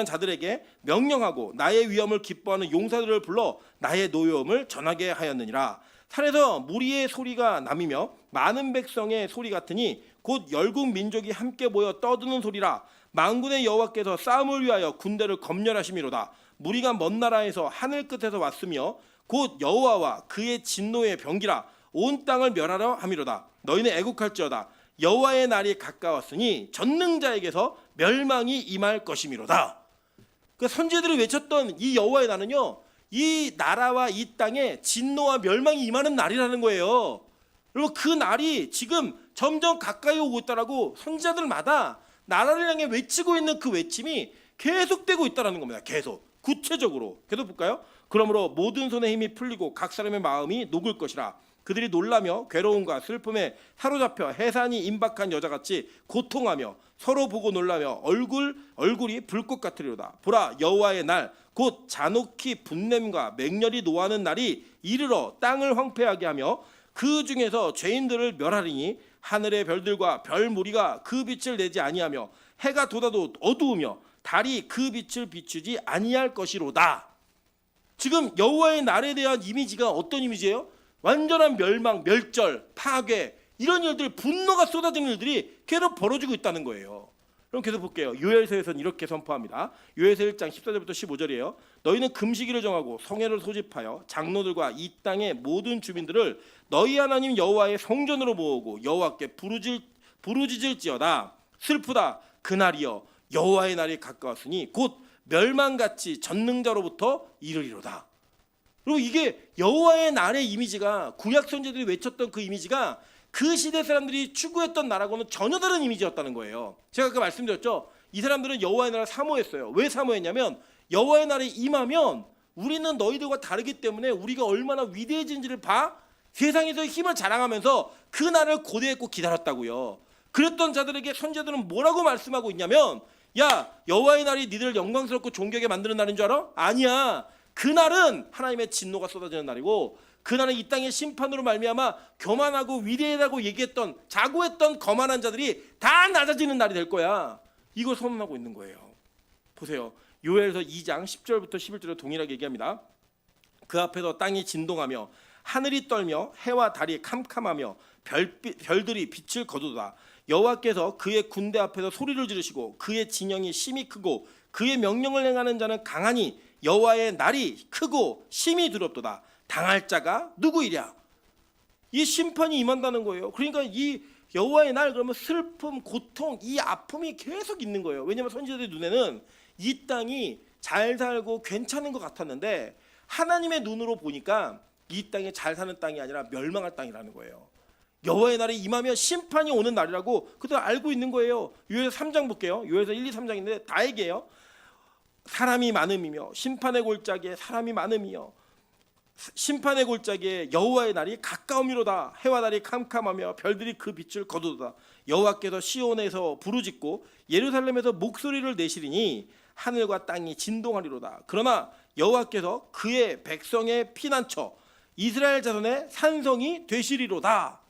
자들에게 명령하고 나의 위엄을 기뻐하는 용사들을 불러 나의 노여움을 전하게 하였느니라. 산에서 무리의 소리가 남이며 많은 백성의 소리 같으니 곧 열국 민족이 함께 모여 떠드는 소리라. 만군의 여호와께서 싸움을 위하여 군대를 검열하심이로다. 무리가 먼 나라에서 하늘 끝에서 왔으며 곧 여호와와 그의 진노의 병기라. 온 땅을 멸하려 함이로다. 너희는 애국할지어다. 여호와의 날이 가까웠으니 전능자에게서 멸망이 임할 것이미로다. 그 선지자들이 외쳤던 이 여호와의 날은요, 이 나라와 이 땅에 진노와 멸망이 임하는 날이라는 거예요. 그리고 그 날이 지금 점점 가까이 오고 있다라고 선지자들마다 나라를 향해 외치고 있는 그 외침이 계속되고 있다라는 겁니다. 계속 구체적으로 계속 볼까요? 그러므로 모든 손에 힘이 풀리고 각 사람의 마음이 녹을 것이라. 그들이 놀라며 괴로움과 슬픔에 사로잡혀 해산이 임박한 여자같이 고통하며 서로 보고 놀라며 얼굴이 불꽃 같으리로다. 보라, 여호와의 날 곧 잔혹히 분냄과 맹렬히 노하는 날이 이르러 땅을 황폐하게 하며 그 중에서 죄인들을 멸하리니 하늘의 별들과 별 무리가 그 빛을 내지 아니하며 해가 돋아도 어두우며 달이 그 빛을 비추지 아니할 것이로다. 지금 여호와의 날에 대한 이미지가 어떤 이미지예요? 완전한 멸망, 멸절, 파괴, 이런 일들, 분노가 쏟아지는 일들이 계속 벌어지고 있다는 거예요. 그럼 계속 볼게요. 요엘서에서는 이렇게 선포합니다. 요엘서 1장 14절부터 15절이에요. 너희는 금식일을 정하고 성회를 소집하여 장로들과 이 땅의 모든 주민들을 너희 하나님 여호와의 성전으로 모으고 여호와께 부르짖을지어다. 슬프다 그날이여 여호와의 날이 가까웠으니 곧 멸망같이 전능자로부터 이르리로다. 그리고 이게 여호와의 날의 이미지가 구약 선지자들이 외쳤던 그 이미지가 그 시대 사람들이 추구했던 나라고는 전혀 다른 이미지였다는 거예요. 제가 아까 말씀드렸죠. 이 사람들은 여호와의 날을 사모했어요. 왜 사모했냐면 여호와의 날이 임하면 우리는 너희들과 다르기 때문에 우리가 얼마나 위대해진지를 봐 세상에서의 힘을 자랑하면서 그 날을 고대했고 기다렸다고요. 그랬던 자들에게 선지자들은 뭐라고 말씀하고 있냐면 야 여호와의 날이 니들을 영광스럽고 존귀하게 만드는 날인 줄 알아? 아니야. 그날은 하나님의 진노가 쏟아지는 날이고 그날은 이 땅의 심판으로 말미암아 교만하고 위대하다고 얘기했던 자고했던 거만한 자들이 다 낮아지는 날이 될 거야. 이걸 선언하고 있는 거예요. 보세요. 요엘서 2장 10절부터 11절에 동일하게 얘기합니다. 그 앞에서 땅이 진동하며 하늘이 떨며 해와 달이 캄캄하며 별들이 빛을 거두다. 여호와께서 그의 군대 앞에서 소리를 지르시고 그의 진영이 심히 크고 그의 명령을 행하는 자는 강하니 여호와의 날이 크고 심히 두렵도다. 당할 자가 누구이랴? 이 심판이 임한다는 거예요. 그러니까 이 여호와의 날 그러면 슬픔, 고통, 이 아픔이 계속 있는 거예요. 왜냐하면 선지자들 눈에는 이 땅이 잘 살고 괜찮은 것 같았는데 하나님의 눈으로 보니까 이 땅이 잘 사는 땅이 아니라 멸망할 땅이라는 거예요. 여호와의 날이 임하면 심판이 오는 날이라고 그들 알고 있는 거예요. 요엘서 3장 볼게요. 요엘서 1, 2, 3장인데 다 얘기해요. 사람이 많음이며 심판의 골짜기에 사람이 많음이요 심판의 골짜기에 여호와의 날이 가까움이로다. 해와 달이 캄캄하며 별들이 그 빛을 거두도다. 여호와께서 시온에서 부르짖고 예루살렘에서 목소리를 내시리니 하늘과 땅이 진동하리로다. 그러나 여호와께서 그의 백성의 피난처 이스라엘 자손의 산성이 되시리로다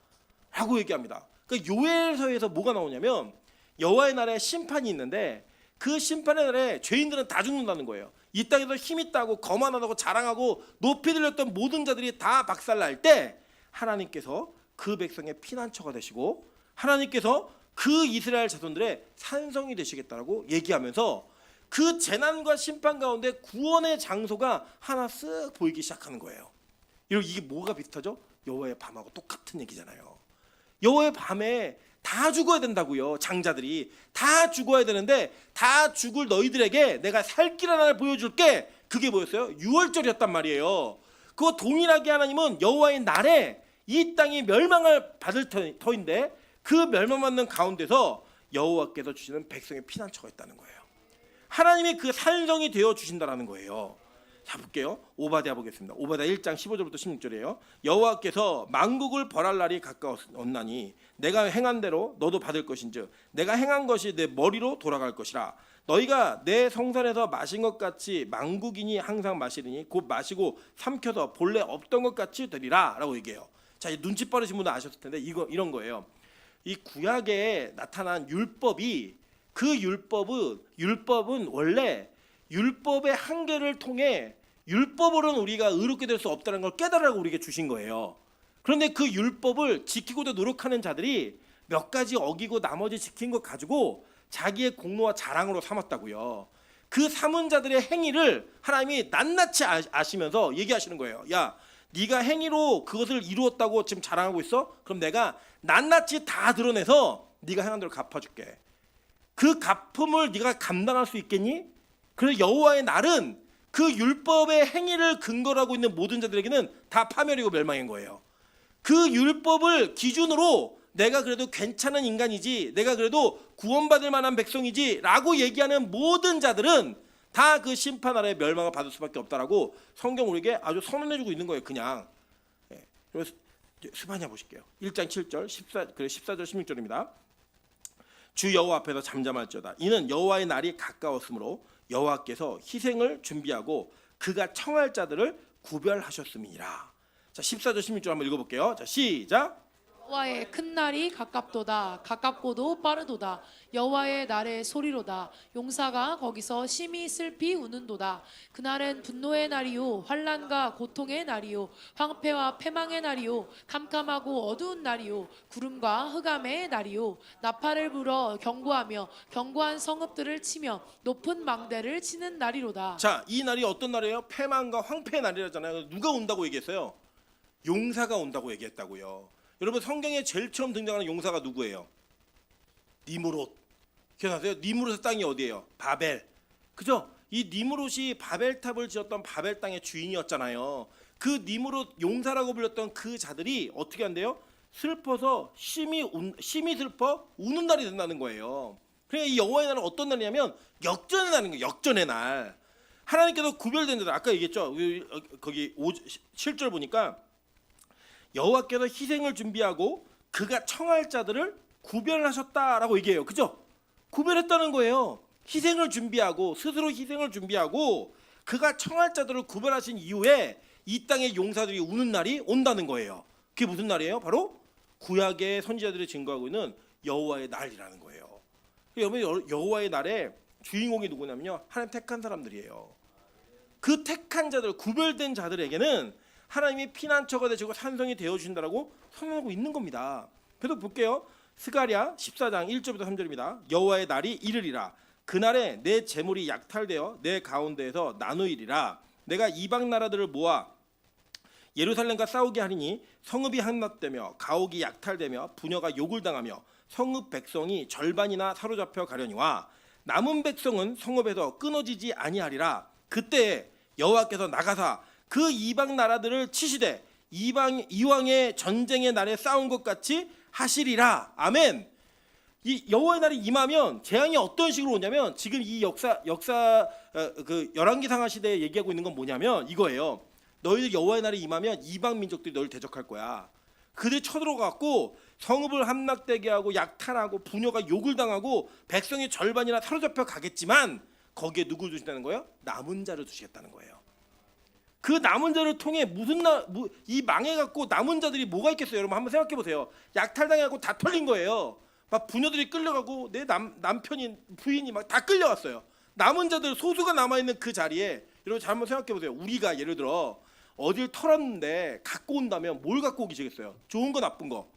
라고 얘기합니다. 그러니까 요엘서에서 뭐가 나오냐면 여호와의 날에 심판이 있는데 그 심판의 날에 죄인들은 다 죽는다는 거예요. 이 땅에서 힘있다고 거만하다고 자랑하고 높이 들렸던 모든 자들이 다 박살날 때 하나님께서 그 백성의 피난처가 되시고 하나님께서 그 이스라엘 자손들의 산성이 되시겠다라고 얘기하면서 그 재난과 심판 가운데 구원의 장소가 하나 쓱 보이기 시작하는 거예요. 이게 뭐가 비슷하죠? 여호와의 밤하고 똑같은 얘기잖아요. 여호와의 밤에 다 죽어야 된다고요. 장자들이 다 죽어야 되는데 다 죽을 너희들에게 내가 살 길 하나를 보여줄게. 그게 뭐였어요? 유월절이었단 말이에요. 그거 동일하게 하나님은 여호와의 날에 이 땅이 멸망을 받을 터인데 그 멸망받는 가운데서 여호와께서 주시는 백성의 피난처가 있다는 거예요. 하나님이 그 산성이 되어 주신다라는 거예요. 자 볼게요. 오바댜 보겠습니다. 오바댜 1장 15절부터 16절이에요. 여호와께서 만국을 벌할 날이 가까웠나니 내가 행한 대로 너도 받을 것인즉 내가 행한 것이 내 머리로 돌아갈 것이라. 너희가 내 성산에서 마신 것 같이 만국인이 항상 마시리니 곧 마시고 삼켜서 본래 없던 것 같이 되리라 라고 얘기해요. 자, 눈치 빠르신 분은 아셨을 텐데 이런 거예요. 이 구약에 나타난 율법이 그 율법은 원래 율법의 한계를 통해 율법으로는 우리가 의롭게 될 수 없다는 걸 깨달으라고 우리에게 주신 거예요. 그런데 그 율법을 지키고도 노력하는 자들이 몇 가지 어기고 나머지 지킨 것 가지고 자기의 공로와 자랑으로 삼았다고요. 그 삼은 자들의 행위를 하나님이 낱낱이 아시면서 얘기하시는 거예요. 야, 네가 행위로 그것을 이루었다고 지금 자랑하고 있어? 그럼 내가 낱낱이 다 드러내서 네가 행한 대로 갚아줄게. 그 갚음을 네가 감당할 수 있겠니? 그래서 여호와의 날은 그 율법의 행위를 근거로 하고 있는 모든 자들에게는 다 파멸이고 멸망인 거예요. 그 율법을 기준으로 내가 그래도 괜찮은 인간이지, 내가 그래도 구원받을 만한 백성이지 라고 얘기하는 모든 자들은 다 그 심판 아래 멸망을 받을 수밖에 없다라고 성경 우리에게 아주 선언해주고 있는 거예요. 그냥. 그래서 스바냐 보실게요. 1장 7절 14절 16절입니다. 주 여호와 앞에서 잠잠할지어다. 이는 여호와의 날이 가까웠으므로 여호와께서 희생을 준비하고 그가 청할 자들을 구별하셨음이니라. 자, 14절 16절 한번 읽어볼게요. 자, 시작. 여호와의 큰 날이 가깝도다. 가깝고도 빠르도다. 여호와의 날의 소리로다. 용사가 거기서 심히 슬피 우는도다. 그날은 분노의 날이요 환난과 고통의 날이요 황폐와 패망의 날이요 캄캄하고 어두운 날이요 구름과 흑암의 날이요 나팔을 불어 경고하며 견고한 성읍들을 치며 높은 망대를 치는 날이로다. 자, 이 날이 어떤 날이에요? 패망과 황폐의 날이라잖아요. 누가 온다고 얘기했어요? 용사가 온다고 얘기했다고요. 여러분, 성경에 제일 처음 등장하는 용사가 누구예요? 니무롯. 기억나세요? 니무롯의 땅이 어디예요? 바벨. 그죠? 이 니무롯이 바벨탑을 지었던 바벨 땅의 주인이었잖아요. 그 니무롯 용사라고 불렸던 그 자들이 어떻게 한대요? 슬퍼서 심히 슬퍼 우는 날이 된다는 거예요. 그러니까 이 여호와의 날은 어떤 날이냐면 역전의 날인 거예요. 역전의 날. 하나님께서 구별된 자들, 아까 얘기했죠. 거기 7절 보니까 여호와께서 희생을 준비하고 그가 청할 자들을 구별하셨다라고 얘기해요. 그죠? 구별했다는 거예요. 희생을 준비하고 스스로 희생을 준비하고 그가 청할 자들을 구별하신 이후에 이 땅의 용사들이 우는 날이 온다는 거예요. 그게 무슨 날이에요? 바로 구약의 선지자들이 증거하고 있는 여호와의 날이라는 거예요. 여러분, 여호와의 날에 주인공이 누구냐면요, 하나님 택한 사람들이에요. 그 택한 자들, 구별된 자들에게는 하나님이 피난처가 되시고 산성이 되어주신다라고 선언하고 있는 겁니다. 그래서 볼게요. 스가랴 14장 1절부터 3절입니다. 여호와의 날이 이르리라. 그날에 내 재물이 약탈되어 내 가운데에서 나누이리라. 내가 이방 나라들을 모아 예루살렘과 싸우게 하리니 성읍이 함락되며 가옥이 약탈되며 부녀가 욕을 당하며 성읍 백성이 절반이나 사로잡혀 가려니와 남은 백성은 성읍에서 끊어지지 아니하리라. 그때 여호와께서 나가사 그 이방 나라들을 치시되 이왕의 전쟁의 날에 싸운 것 같이 하시리라. 아멘. 이 여호와의 날이 임하면 재앙이 어떤 식으로 오냐면, 지금 이 역사 그 열왕기상하 시대에 얘기하고 있는 건 뭐냐면 이거예요. 너희들 여호와의 날이 임하면 이방 민족들이 너희를 대적할 거야. 그들이 쳐들어갖고 성읍을 함락되게 하고 약탈하고 부녀가 욕을 당하고 백성의 절반이나 사로잡혀 가겠지만 거기에 누구를 두신다는 거예요? 남은 자를 두시겠다는 거예요. 그 남은 자를 통해 이 망해갖고 남은 자들이 뭐가 있겠어요? 여러분 한번 생각해 보세요. 약탈당하고 다 털린 거예요. 막 부녀들이 끌려가고 내 남편인 부인이 막 다 끌려갔어요. 남은 자들 소수가 남아있는 그 자리에, 여러분 잘 한번 생각해 보세요. 우리가 예를 들어 어딜 털었는데 갖고 온다면 뭘 갖고 오시겠어요? 좋은 거 나쁜 거?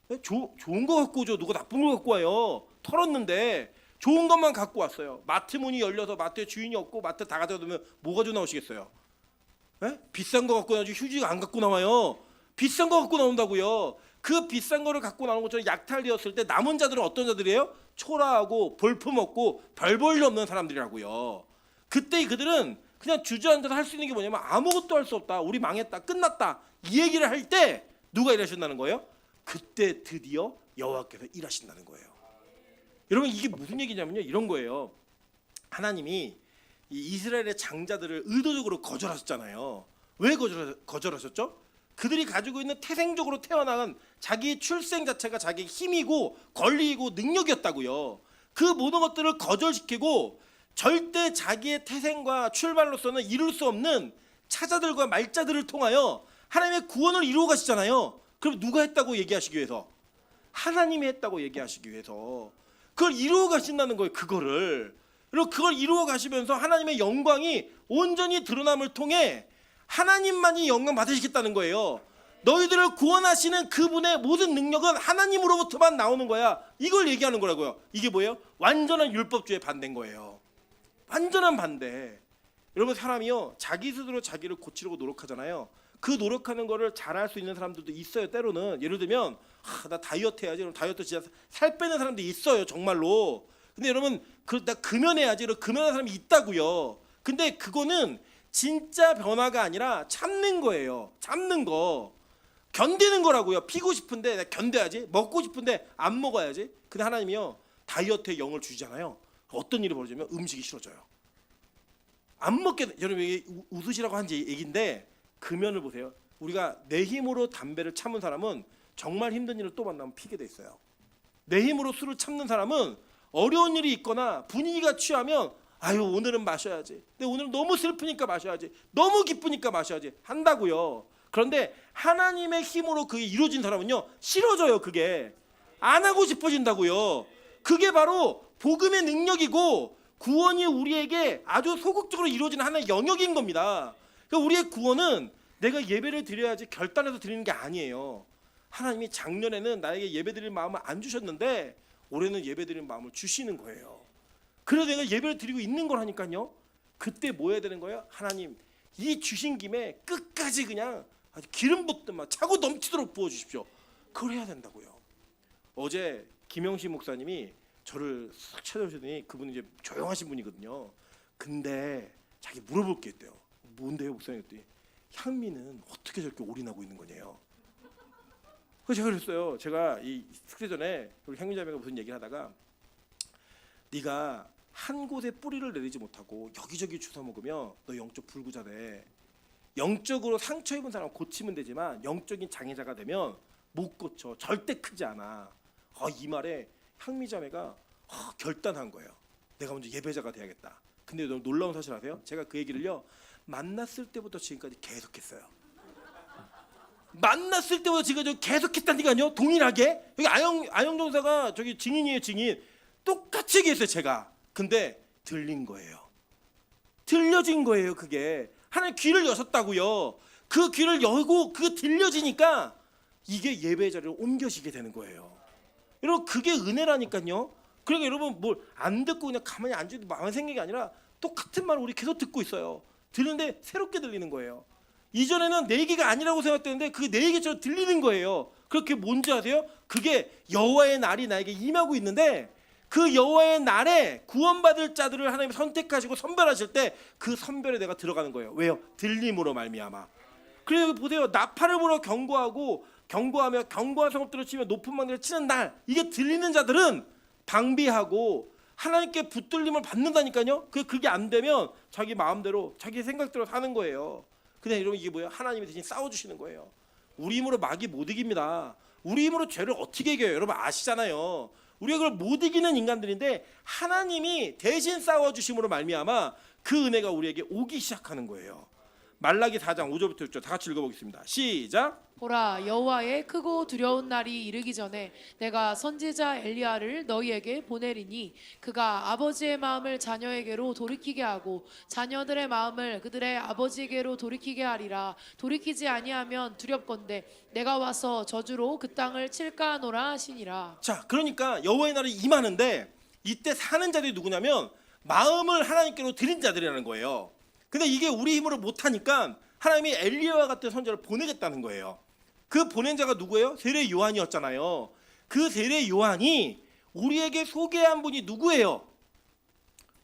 네? 좋은 거 갖고 오죠. 누가 나쁜 거 갖고 와요? 털었는데 좋은 것만 갖고 왔어요. 마트 문이 열려서 마트에 주인이 없고 마트 다 가져두면 뭐 가지고 나오시겠어요? 네? 비싼 거 갖고 나오지 휴지가 안 갖고 나와요. 비싼 거 갖고 나온다고요. 그 비싼 거를 갖고 나오는 것처럼 약탈되었을 때 남은 자들은 어떤 자들이에요? 초라하고 볼품없고 별 볼 일 없는 사람들이라고요. 그때 그들은 그냥 주저앉아서 할 수 있는 게 뭐냐면 아무것도 할 수 없다. 우리 망했다. 끝났다. 이 얘기를 할 때 누가 일하신다는 거예요? 그때 드디어 여호와께서 일하신다는 거예요. 여러분 이게 무슨 얘기냐면요, 이런 거예요. 하나님이 이 이스라엘의 장자들을 의도적으로 거절하셨잖아요. 왜 거절하셨죠? 그들이 가지고 있는 태생적으로 태어난 자기 출생 자체가 자기의 힘이고 권리이고 능력이었다고요. 그 모든 것들을 거절시키고 절대 자기의 태생과 출발로서는 이룰 수 없는 차자들과 말자들을 통하여 하나님의 구원을 이루어 가시잖아요. 그럼 누가 했다고 얘기하시기 위해서? 하나님이 했다고 얘기하시기 위해서 그걸 이루어 가신다는 거예요. 그리고 그걸 이루어 가시면서 하나님의 영광이 온전히 드러남을 통해 하나님만이 영광 받으시겠다는 거예요. 너희들을 구원하시는 그분의 모든 능력은 하나님으로부터만 나오는 거야. 이걸 얘기하는 거라고요. 이게 뭐예요? 완전한 율법주의 반대인 거예요. 완전한 반대. 여러분 사람이요 자기 스스로 자기를 고치려고 노력하잖아요. 그 노력하는 거를 잘할 수 있는 사람들도 있어요. 때로는 예를 들면 나 다이어트 해야지. 그럼 다이어트 진짜 살 빼는 사람들이 있어요. 정말로. 근데 여러분 나 금연해야지. 이런 금연하는 사람이 있다고요. 근데 그거는 진짜 변화가 아니라 참는 거예요. 참는 거. 견디는 거라고요. 피고 싶은데 내가 견뎌야지. 먹고 싶은데 안 먹어야지. 근데 하나님이요 다이어트에 영을 주시잖아요. 어떤 일이 벌어지면 음식이 싫어져요. 안 먹게. 여러분 이게 웃으시라고 한 얘기인데 금연을 보세요. 우리가 내 힘으로 담배를 참은 사람은 정말 힘든 일을 또 만나면 피게 돼 있어요. 내 힘으로 술을 참는 사람은 어려운 일이 있거나 분위기가 취하면 아유 오늘은 마셔야지. 근데 오늘은 너무 슬프니까 마셔야지. 너무 기쁘니까 마셔야지 한다고요. 그런데 하나님의 힘으로 그게 이루어진 사람은요 싫어져요. 그게 안 하고 싶어진다고요. 그게 바로 복음의 능력이고 구원이 우리에게 아주 소극적으로 이루어지는 하나의 영역인 겁니다. 그러니까 우리의 구원은 내가 예배를 드려야지 결단해서 드리는 게 아니에요. 하나님이 작년에는 나에게 예배 드릴 마음을 안 주셨는데 올해는 예배 드릴 마음을 주시는 거예요. 그래서 내가 예배를 드리고 있는 거라니까요. 그때 뭐 해야 되는 거예요? 하나님 이 주신 김에 끝까지 그냥 아주 기름 붓듯 막 차고 넘치도록 부어주십시오. 그걸 해야 된다고요. 어제 김영신 목사님이 저를 싹 찾아오시더니 그분이 이제 조용하신 분이거든요. 근데 자기 물어볼 게 있대요. 뭔데요 목사님? 그랬더니 향미는 어떻게 저렇게 올인하고 있는 거냐요. 그래서 제가 그랬어요. 제가 이 숙제 전에 우리 향미자매가 무슨 얘기를 하다가 네가 한 곳에 뿌리를 내리지 못하고 여기저기 주워 먹으면 너 영적 불구자돼. 영적으로 상처 입은 사람 고치면 되지만 영적인 장애자가 되면 못 고쳐. 절대 크지 않아. 이 말에 향미자매가 결단한 거예요. 내가 먼저 예배자가 돼야겠다. 근데 너무 놀라운 사실 아세요? 제가 그 얘기를요 만났을 때부터 지금까지 계속했어요. 만났을 때부터 지금 계속했다니까요. 동일하게. 여기 안영 전사가 저기 증인이에요. 증인. 똑같이 얘기했어요. 제가. 근데 들린 거예요. 들려진 거예요. 그게 하나님 귀를 여셨다고요. 그 귀를 열고 그 들려지니까 이게 예배 자리로 옮겨지게 되는 거예요. 여러분 그게 은혜라니까요. 그러니까 여러분 뭘 안 듣고 그냥 가만히 앉아도 마음의 생각이 아니라 똑같은 말을 우리 계속 듣고 있어요. 들리는데 새롭게 들리는 거예요. 이전에는 내 얘기가 아니라고 생각했는데 그게 내 얘기처럼 들리는 거예요. 그렇게 뭔지 아세요? 그게 여호와의 날이 나에게 임하고 있는데 그 여호와의 날에 구원받을 자들을 하나님이 선택하시고 선별하실 때 그 선별에 내가 들어가는 거예요. 왜요? 들림으로 말미암아. 그래서 여기 보세요. 나팔을 불어 경고하며 경고한 성읍들을 치며 높은 망대를 치는 날, 이게 들리는 자들은 방비하고 하나님께 붙들림을 받는다니까요. 그게 안 되면 자기 마음대로 자기 생각대로 사는 거예요. 근데 여러분 이게 뭐예요? 하나님이 대신 싸워주시는 거예요. 우리 힘으로 마귀 못 이깁니다. 우리 힘으로 죄를 어떻게 이겨요? 여러분 아시잖아요. 우리가 그걸 못 이기는 인간들인데 하나님이 대신 싸워주심으로 말미암아 그 은혜가 우리에게 오기 시작하는 거예요. 말라기 4장 5절부터 6절 다 같이 읽어보겠습니다. 시작. 보라 여호와의 크고 두려운 날이 이르기 전에 내가 선지자 엘리야를 너희에게 보내리니 그가 아버지의 마음을 자녀에게로 돌이키게 하고 자녀들의 마음을 그들의 아버지에게로 돌이키게 하리라. 돌이키지 아니하면 두렵건대 내가 와서 저주로 그 땅을 칠까 하노라 하시니라. 자, 그러니까 여호와의 날이 임하는데 이때 사는 자들이 누구냐면 마음을 하나님께로 드린 자들이라는 거예요. 근데 이게 우리 힘으로 못하니까 하나님이 엘리야와 같은 선지자를 보내겠다는 거예요. 그 보낸 자가 누구예요? 세례 요한이었잖아요. 그 세례 요한이 우리에게 소개한 분이 누구예요?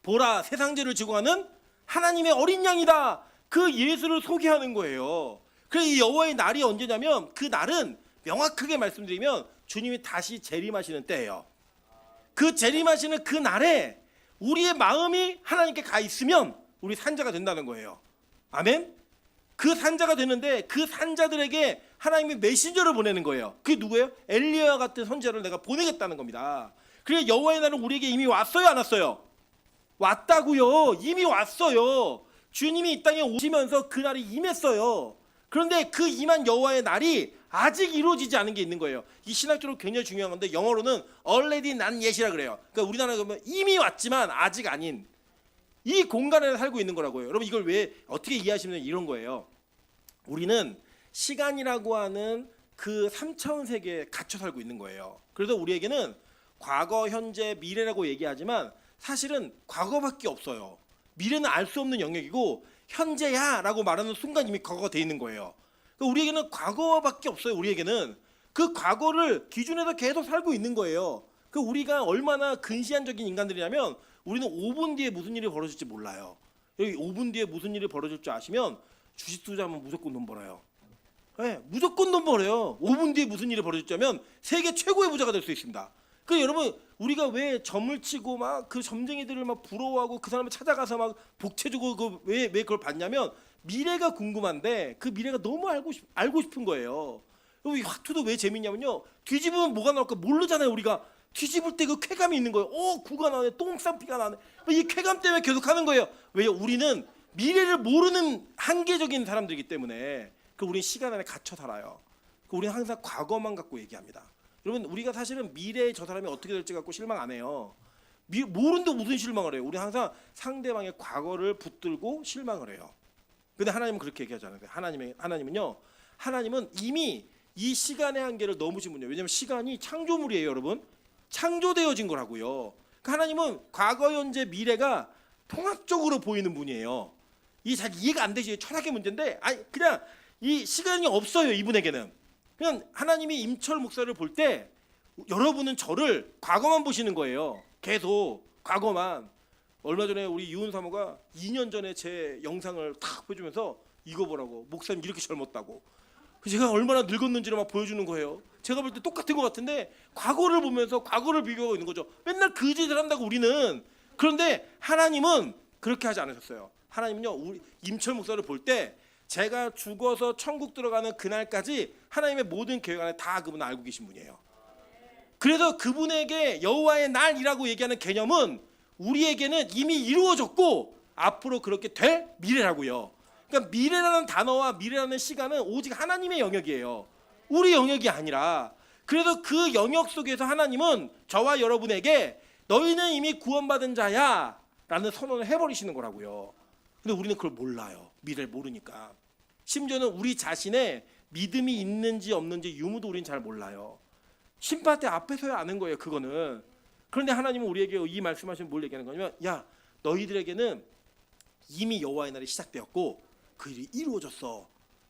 보라 세상 죄를 지고 가는 하나님의 어린 양이다. 그 예수를 소개하는 거예요. 그래서 이 여호와의 날이 언제냐면 그 날은 명확하게 말씀드리면 주님이 다시 재림하시는 때예요. 그 재림하시는 그 날에 우리의 마음이 하나님께 가 있으면 우리 산자가 된다는 거예요. 아멘. 그 산자가 되는데 그 산자들에게 하나님이 메신저를 보내는 거예요. 그게 누구예요? 엘리야와 같은 선지자를 내가 보내겠다는 겁니다. 그래 여호와의 날은 우리에게 이미 왔어요, 안 왔어요? 왔다고요. 이미 왔어요. 주님이 이 땅에 오시면서 그 날이 임했어요. 그런데 그 임한 여호와의 날이 아직 이루어지지 않은 게 있는 거예요. 이 신학적으로 굉장히 중요한 건데 영어로는 already not yet이라 그래요. 그러니까 우리나라에 보면 이미 왔지만 아직 아닌 이 공간에 살고 있는 거라고요. 여러분 이걸 왜 어떻게 이해하시면 이런 거예요. 우리는 시간이라고 하는 그 3차원 세계에 갇혀 살고 있는 거예요. 그래서 우리에게는 과거, 현재, 미래라고 얘기하지만 사실은 과거밖에 없어요. 미래는 알 수 없는 영역이고 현재야 라고 말하는 순간 이미 과거가 돼 있는 거예요. 그러니까 우리에게는 과거밖에 없어요. 우리에게는 그 과거를 기준해서 계속 살고 있는 거예요. 그 우리가 얼마나 근시안적인 인간들이냐면 우리는 5분 뒤에 무슨 일이 벌어질지 몰라요. 여기 5분 뒤에 무슨 일이 벌어질 줄 아시면 주식 투자하면 무조건 돈 벌어요. 네, 무조건 돈 벌어요. 5분 뒤에 무슨 일이 벌어질지 아면 세계 최고의 부자가 될 수 있습니다. 그 여러분 우리가 왜 점을 치고 막 그 점쟁이들을 막 부러워하고 그 사람을 찾아가서 막 복채 주고 왜 그걸 받냐면 미래가 궁금한데 그 미래가 너무 알고 싶은 거예요. 여러분 이 화투도 왜 재밌냐면요. 뒤집으면 뭐가 나올까 모르잖아요. 우리가 뒤집을 때 그 쾌감이 있는 거예요. 구가 나네, 똥싼피가 나네. 이 쾌감 때문에 계속 하는 거예요. 왜요? 우리는 미래를 모르는 한계적인 사람들이기 때문에. 그리고 우리는 시간 안에 갇혀 살아요. 우리는 항상 과거만 갖고 얘기합니다. 여러분 우리가 사실은 미래에 저 사람이 어떻게 될지 갖고 실망 안 해요. 모르는데 무슨 실망을 해요. 우리 항상 상대방의 과거를 붙들고 실망을 해요. 근데 하나님은 그렇게 얘기하지 않아요. 하나님은요. 하나님은 이미 이 시간의 한계를 넘으신 분이에요. 왜냐하면 시간이 창조물이에요, 여러분. 창조되어진 거라고요. 그러니까 하나님은 과거, 현재, 미래가 통합적으로 보이는 분이에요. 이게 잘 이해가 안 되지. 철학의 문제인데, 아니 그냥 이 시간이 없어요, 이분에게는. 그냥 하나님이 임철 목사를 볼 때 여러분은 저를 과거만 보시는 거예요. 계속 과거만. 얼마 전에 우리 유은 사모가 2년 전에 제 영상을 탁 보여주면서 이거 보라고 목사님 이렇게 젊었다고. 제가 얼마나 늙었는지를 막 보여주는 거예요. 제가 볼 때 똑같은 것 같은데 과거를 보면서 과거를 비교하고 있는 거죠. 맨날 그 짓을 한다고 우리는. 그런데 하나님은 그렇게 하지 않으셨어요. 하나님은요, 우리 임철 목사를 볼 때 제가 죽어서 천국 들어가는 그날까지 하나님의 모든 계획 안에 다 그분은 알고 계신 분이에요. 그래서 그분에게 여호와의 날이라고 얘기하는 개념은 우리에게는 이미 이루어졌고 앞으로 그렇게 될 미래라고요. 그러니까 미래라는 단어와 미래라는 시간은 오직 하나님의 영역이에요. 우리 영역이 아니라. 그래서 그 영역 속에서 하나님은 저와 여러분에게 너희는 이미 구원받은 자야 라는 선언을 해버리시는 거라고요. 근데 우리는 그걸 몰라요. 미래를 모르니까. 심지어는 우리 자신의 믿음이 있는지 없는지 유무도 우리는 잘 몰라요. 심판 때 앞에서야 아는 거예요, 그거는. 그런데 하나님은 우리에게 이 말씀하시면 뭘 얘기하는 거냐면, 야, 너희들에게는 이미 여호와의 날이 시작되었고 그 일이 이루어졌어.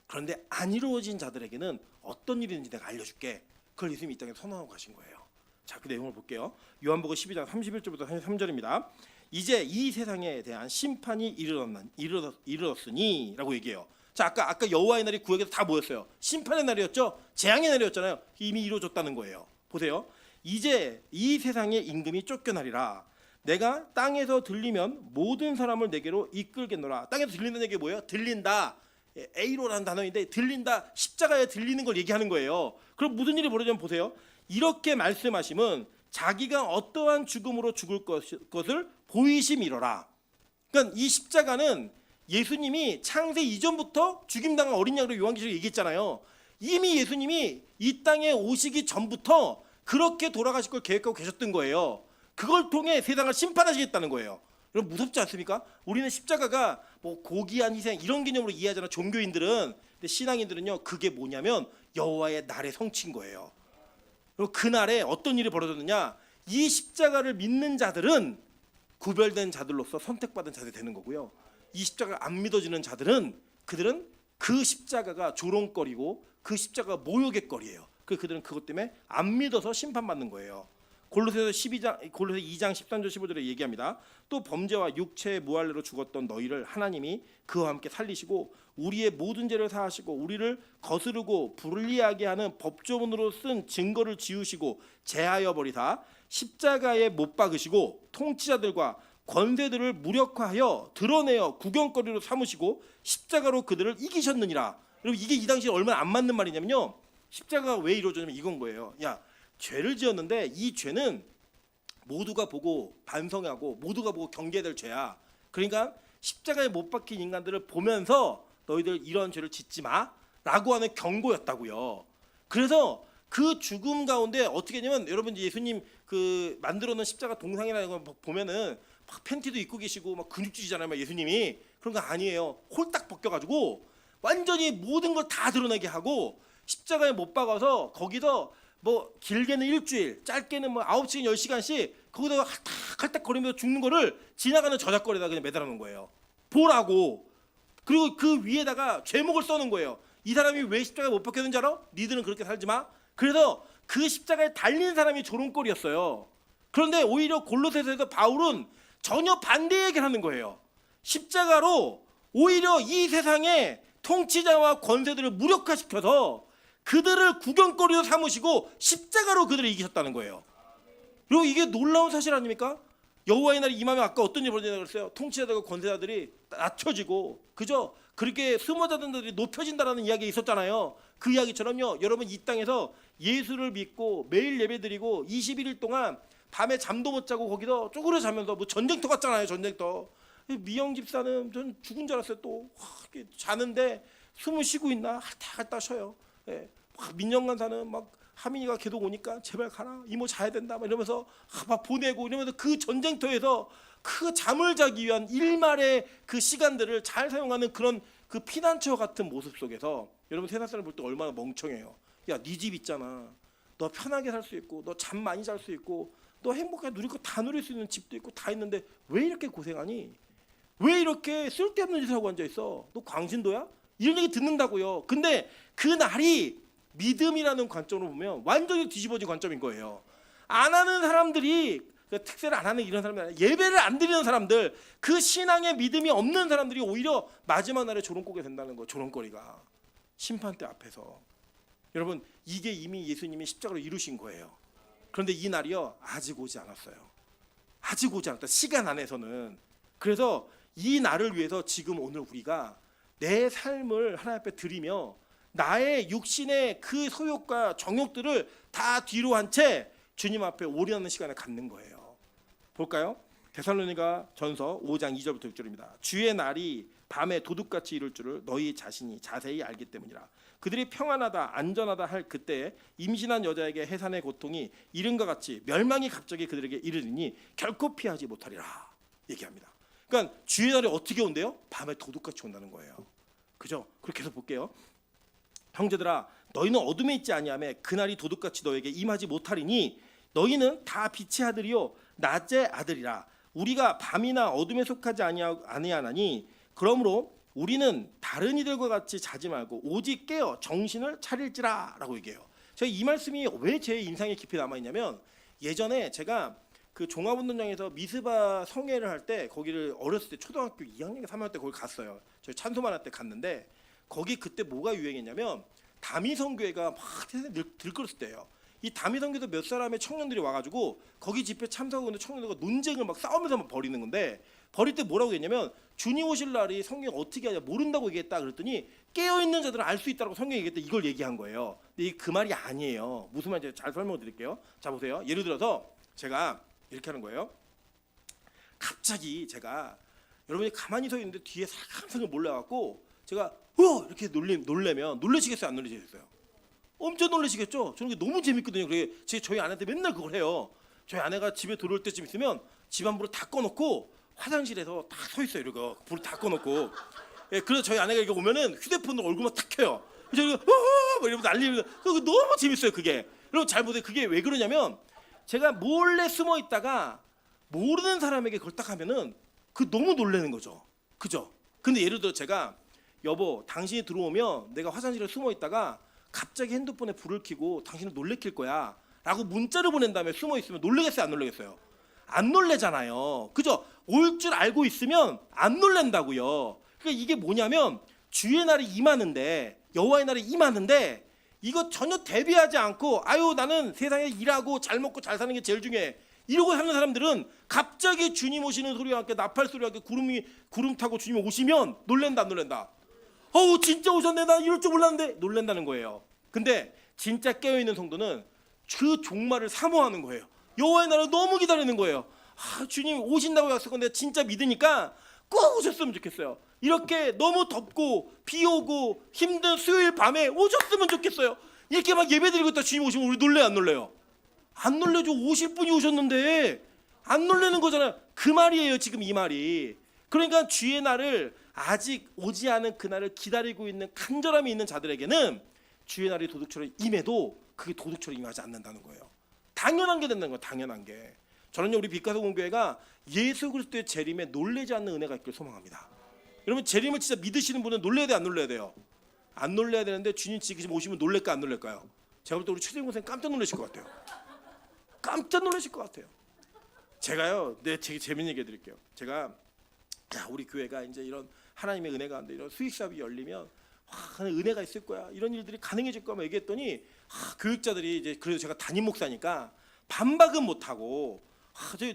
그런데 안 이루어진 자들에게는 어떤 일인지 내가 알려줄게. 그걸 예수님이 이 땅에 선언하고 가신 거예요. 자, 그 내용을 볼게요. 요한복음 12장 31절부터 33절입니다. 이제 이 세상에 대한 심판이 이르렀으니 라고 얘기해요. 자, 아까 여호와의 날이 구약에서 다 모였어요. 심판의 날이었죠. 재앙의 날이었잖아요. 이미 이루어졌다는 거예요. 보세요. 이제 이 세상의 임금이 쫓겨나리라. 내가 땅에서 들리면 모든 사람을 내게로 이끌겠노라. 땅에서 들린다는 얘기 뭐예요? 들린다. 에이로라는 단어인데 들린다. 십자가에 들리는 걸 얘기하는 거예요. 그럼 무슨 일이 벌어지면 보세요. 이렇게 말씀하심은 자기가 어떠한 죽음으로 죽을 것을 보이심이로라. 그러니까 이 십자가는 예수님이 창세 이전부터 죽임당한 어린 양으로 요한계시록에 얘기했잖아요. 이미 예수님이 이 땅에 오시기 전부터 그렇게 돌아가실 걸 계획하고 계셨던 거예요. 그걸 통해 세상을 심판하시겠다는 거예요. 여러분 무섭지 않습니까? 우리는 십자가가 뭐 고귀한 희생 이런 개념으로 이해하잖아요. 종교인들은. 근데 신앙인들은요, 그게 뭐냐면 여호와의 날의 성취인 거예요. 그리고 그날에 어떤 일이 벌어졌느냐, 이 십자가를 믿는 자들은 구별된 자들로서 선택받은 자들이 되는 거고요. 이 십자가가 안 믿어지는 자들은 그들은 그 십자가가 조롱거리고 그 십자가가 모욕의 거리예요. 그들은 그것 때문에 안 믿어서 심판받는 거예요. 골로새서 2장 13절 15절에 얘기합니다. 또 범죄와 육체의 무할례로 죽었던 너희를 하나님이 그와 함께 살리시고 우리의 모든 죄를 사하시고 우리를 거스르고 불리하게 하는 법조문으로 쓴 증거를 지우시고 제하여 버리사 십자가에 못 박으시고 통치자들과 권세들을 무력화하여 드러내어 구경거리로 삼으시고 십자가로 그들을 이기셨느니라. 여러분 이게 이 당시에 얼마나 안 맞는 말이냐면요. 십자가가 왜 이루어졌냐면 이건 거예요. 야, 죄를 지었는데 이 죄는 모두가 보고 반성하고 모두가 보고 경계될 죄야. 그러니까 십자가에 못 박힌 인간들을 보면서 너희들 이런 죄를 짓지 마라고 하는 경고였다고요. 그래서 그 죽음 가운데 어떻게 했냐면 여러분 예수님 그 만들어 놓은 십자가 동상이라는 거 보면은 막 팬티도 입고 계시고 막 근육질이잖아요. 막 예수님이. 그런 거 아니에요. 홀딱 벗겨가지고 완전히 모든 걸 다 드러나게 하고 십자가에 못 박아서 거기서 뭐 길게는 일주일, 짧게는 뭐 9시간, 10시간씩 거기다가 할딱할딱 거리면서 죽는 거를 지나가는 저작거리에다 그냥 매달아 놓은 거예요. 보라고. 그리고 그 위에다가 제목을 써놓은 거예요. 이 사람이 왜 십자가에 못 박혔는지 알아? 니들은 그렇게 살지 마. 그래서 그 십자가에 달린 사람이 조롱거리였어요. 그런데 오히려 골로새서에서 바울은 전혀 반대 얘기를 하는 거예요. 십자가로 오히려 이 세상의 통치자와 권세들을 무력화시켜서 그들을 구경거리로 삼으시고 십자가로 그들을 이기셨다는 거예요. 그리고 이게 놀라운 사실 아닙니까? 여호와의 날이 임하면 아까 어떤 일이 벌어지냐고 그랬어요. 통치자들과 권세자들이 낮춰지고 그죠? 그렇게 스모자들이 높여진다라는 이야기가 있었잖아요. 그 이야기처럼요. 여러분 이 땅에서 예수를 믿고 매일 예배드리고 21일 동안 밤에 잠도 못 자고 거기서 쪼그려 자면서 뭐 전쟁터 같잖아요. 전쟁터. 미영 집사는 전 죽은 줄 알았어요. 또 자는데 숨을 쉬고 있나 할딱할딱 쉬어요. 예. 막 민영간사는 막 하민이가 계속 오니까 제발 가라 이모 자야 된다 막 이러면서 막 보내고 이러면서 그 전쟁터에서 그 잠을 자기 위한 일말의 그 시간들을 잘 사용하는 그런 그 피난처 같은 모습 속에서 여러분 세상 사람 볼 때 얼마나 멍청해요. 야, 네 집 있잖아. 너 편하게 살 수 있고 너 잠 많이 잘 수 있고 너 행복하게 누릴 거 다 누릴 수 있는 집도 있고 다 있는데 왜 이렇게 고생하니? 왜 이렇게 쓸데없는 짓을 하고 앉아 있어? 너 광신도야? 이런 얘기 듣는다고요. 근데 그 날이 믿음이라는 관점으로 보면 완전히 뒤집어진 관점인 거예요. 안 하는 사람들이 특세를 안 하는 이런 사람들, 예배를 안 드리는 사람들, 그 신앙의 믿음이 없는 사람들이 오히려 마지막 날에 조롱거리가 된다는 거예요. 조롱거리가 심판대 앞에서. 여러분 이게 이미 예수님이 십자가로 이루신 거예요. 그런데 이 날이요 아직 오지 않았어요. 아직 오지 않았다. 시간 안에서는. 그래서 이 날을 위해서 지금 오늘 우리가 내 삶을 하나님 앞에 드리며 나의 육신의 그 소욕과 정욕들을 다 뒤로 한 채 주님 앞에 올인하는 시간을 갖는 거예요. 볼까요? 데살로니가 전서 5장 2절부터 6절입니다. 주의 날이 밤에 도둑같이 이룰 줄을 너희 자신이 자세히 알기 때문이라. 그들이 평안하다 안전하다 할 그때에 임신한 여자에게 해산의 고통이 이른과 같이 멸망이 갑자기 그들에게 이르리니 결코 피하지 못하리라 얘기합니다. 그러니까 주의 날이 어떻게 온대요? 밤에 도둑같이 온다는 거예요. 그죠? 그렇게 해서 볼게요. 형제들아 너희는 어둠에 있지 아니하며 그날이 도둑같이 너에게 임하지 못하리니 너희는 다 빛의 아들이요 낮의 아들이라. 우리가 밤이나 어둠에 속하지 아니하나니 그러므로 우리는 다른 이들과 같이 자지 말고 오직 깨어 정신을 차릴지라 라고 얘기해요. 제가 이 말씀이 왜 제 인상에 깊이 남아있냐면 예전에 제가 그 종합운동장에서 미스바 성회를 할 때 거기를 어렸을 때 초등학교 2학년 3학년 때 거기 갔어요. 저희 찬송만 할 때 갔는데 거기 그때 뭐가 유행했냐면 다미성교회가 막 들끓었을 때예요. 이 다미성교도 몇 사람의 청년들이 와가지고 거기 집회 참석하는 청년들과 논쟁을 막 싸우면서 막 벌이는 건데 버릴 때 뭐라고 했냐면 주님 오실 날이 성경 어떻게 하냐 모른다고 얘기했다 그랬더니 깨어있는 자들은 알 수 있다고 성경이 얘기했다 이걸 얘기한 거예요. 근데 이게 그 말이 아니에요. 무슨 말인지 잘 설명해 드릴게요. 자 보세요. 예를 들어서 제가 이렇게 하는 거예요. 갑자기 제가 여러분이 가만히 서 있는데 뒤에 살짝살짝 몰려갖고 제가 이렇게 놀래면 놀라시겠어요? 안 놀라시겠어요? 엄청 놀라시겠죠? 저는 게 너무 재밌거든요. 그게 저희 아내한테 맨날 그걸 해요. 저희 아내가 집에 들어올 때쯤 있으면 집안 불을 다 꺼놓고 화장실에서 다 서 있어요. 이러고 불을 다 꺼놓고. 예, 그래서 저희 아내가 이렇게 오면은 휴대폰으로 얼굴만 탁 켜요. 그래서 이러면서 난리를. 그거 너무 재밌어요. 그게. 여러분 잘 보세요. 그게 왜 그러냐면 제가 몰래 숨어 있다가 모르는 사람에게 그걸 딱 하면은 그 너무 놀라는 거죠. 그죠? 근데 예를 들어 제가 여보 당신이 들어오면 내가 화장실에 숨어 있다가 갑자기 핸드폰에 불을 켜고 당신을 놀래킬 거야 라고 문자를 보낸 다음에 숨어 있으면 놀래겠어요? 안 놀래겠어요? 안 놀래잖아요. 그죠? 올 줄 알고 있으면 안 놀랜다고요. 그러니까 이게 뭐냐면 주의 날이 임하는데 여호와의 날이 임하는데 이거 전혀 대비하지 않고 아유 나는 세상에 일하고 잘 먹고 잘 사는 게 제일 중요해 이러고 사는 사람들은 갑자기 주님 오시는 소리와 함께 나팔 소리와 함께 구름 타고 주님 오시면 놀랜다 안 놀랜다? 어우 진짜 오셨네 나 이럴 줄 몰랐는데 놀랜다는 거예요. 근데 진짜 깨어있는 성도는 그 종말을 사모하는 거예요. 여호와의 날을 너무 기다리는 거예요. 주님 오신다고 약속한데 진짜 믿으니까 꼭 오셨으면 좋겠어요. 이렇게 너무 덥고 비 오고 힘든 수요일 밤에 오셨으면 좋겠어요. 이렇게 막 예배드리고 있다 주님 오시면 우리 놀래요 안 놀래요? 안 놀래죠. 오실 분이 오셨는데 안 놀래는 거잖아요. 그 말이에요 지금 이 말이. 그러니까 주의 날을 아직 오지 않은 그날을 기다리고 있는 간절함이 있는 자들에게는 주의 날이 도둑처럼 임해도 그게 도둑처럼 임하지 않는다는 거예요. 당연한 게 된다는 거예요. 당연한 게. 저는요 우리 빛가서 공교회가 예수 그리스도의 재림에 놀라지 않는 은혜가 있길 소망합니다. 여러분 재림을 진짜 믿으시는 분은 놀라야 돼요 안 놀라야 돼요? 안 놀라야 되는데 주님 지금 오시면 놀랄까 안 놀랄까요? 제가 볼 때 우리 최재형 선생님 깜짝 놀라실 것 같아요. 깜짝 놀라실 것 같아요. 제가요 되게 재밌는 얘기 해드릴게요. 제가 우리 교회가 이제 이런 하나님의 은혜가 한데 이런 수익 사업이 열리면 은혜가 있을 거야 이런 일들이 가능해질 거야 얘기했더니 교육자들이 이제 그래도 제가 담임 목사니까 반박은 못하고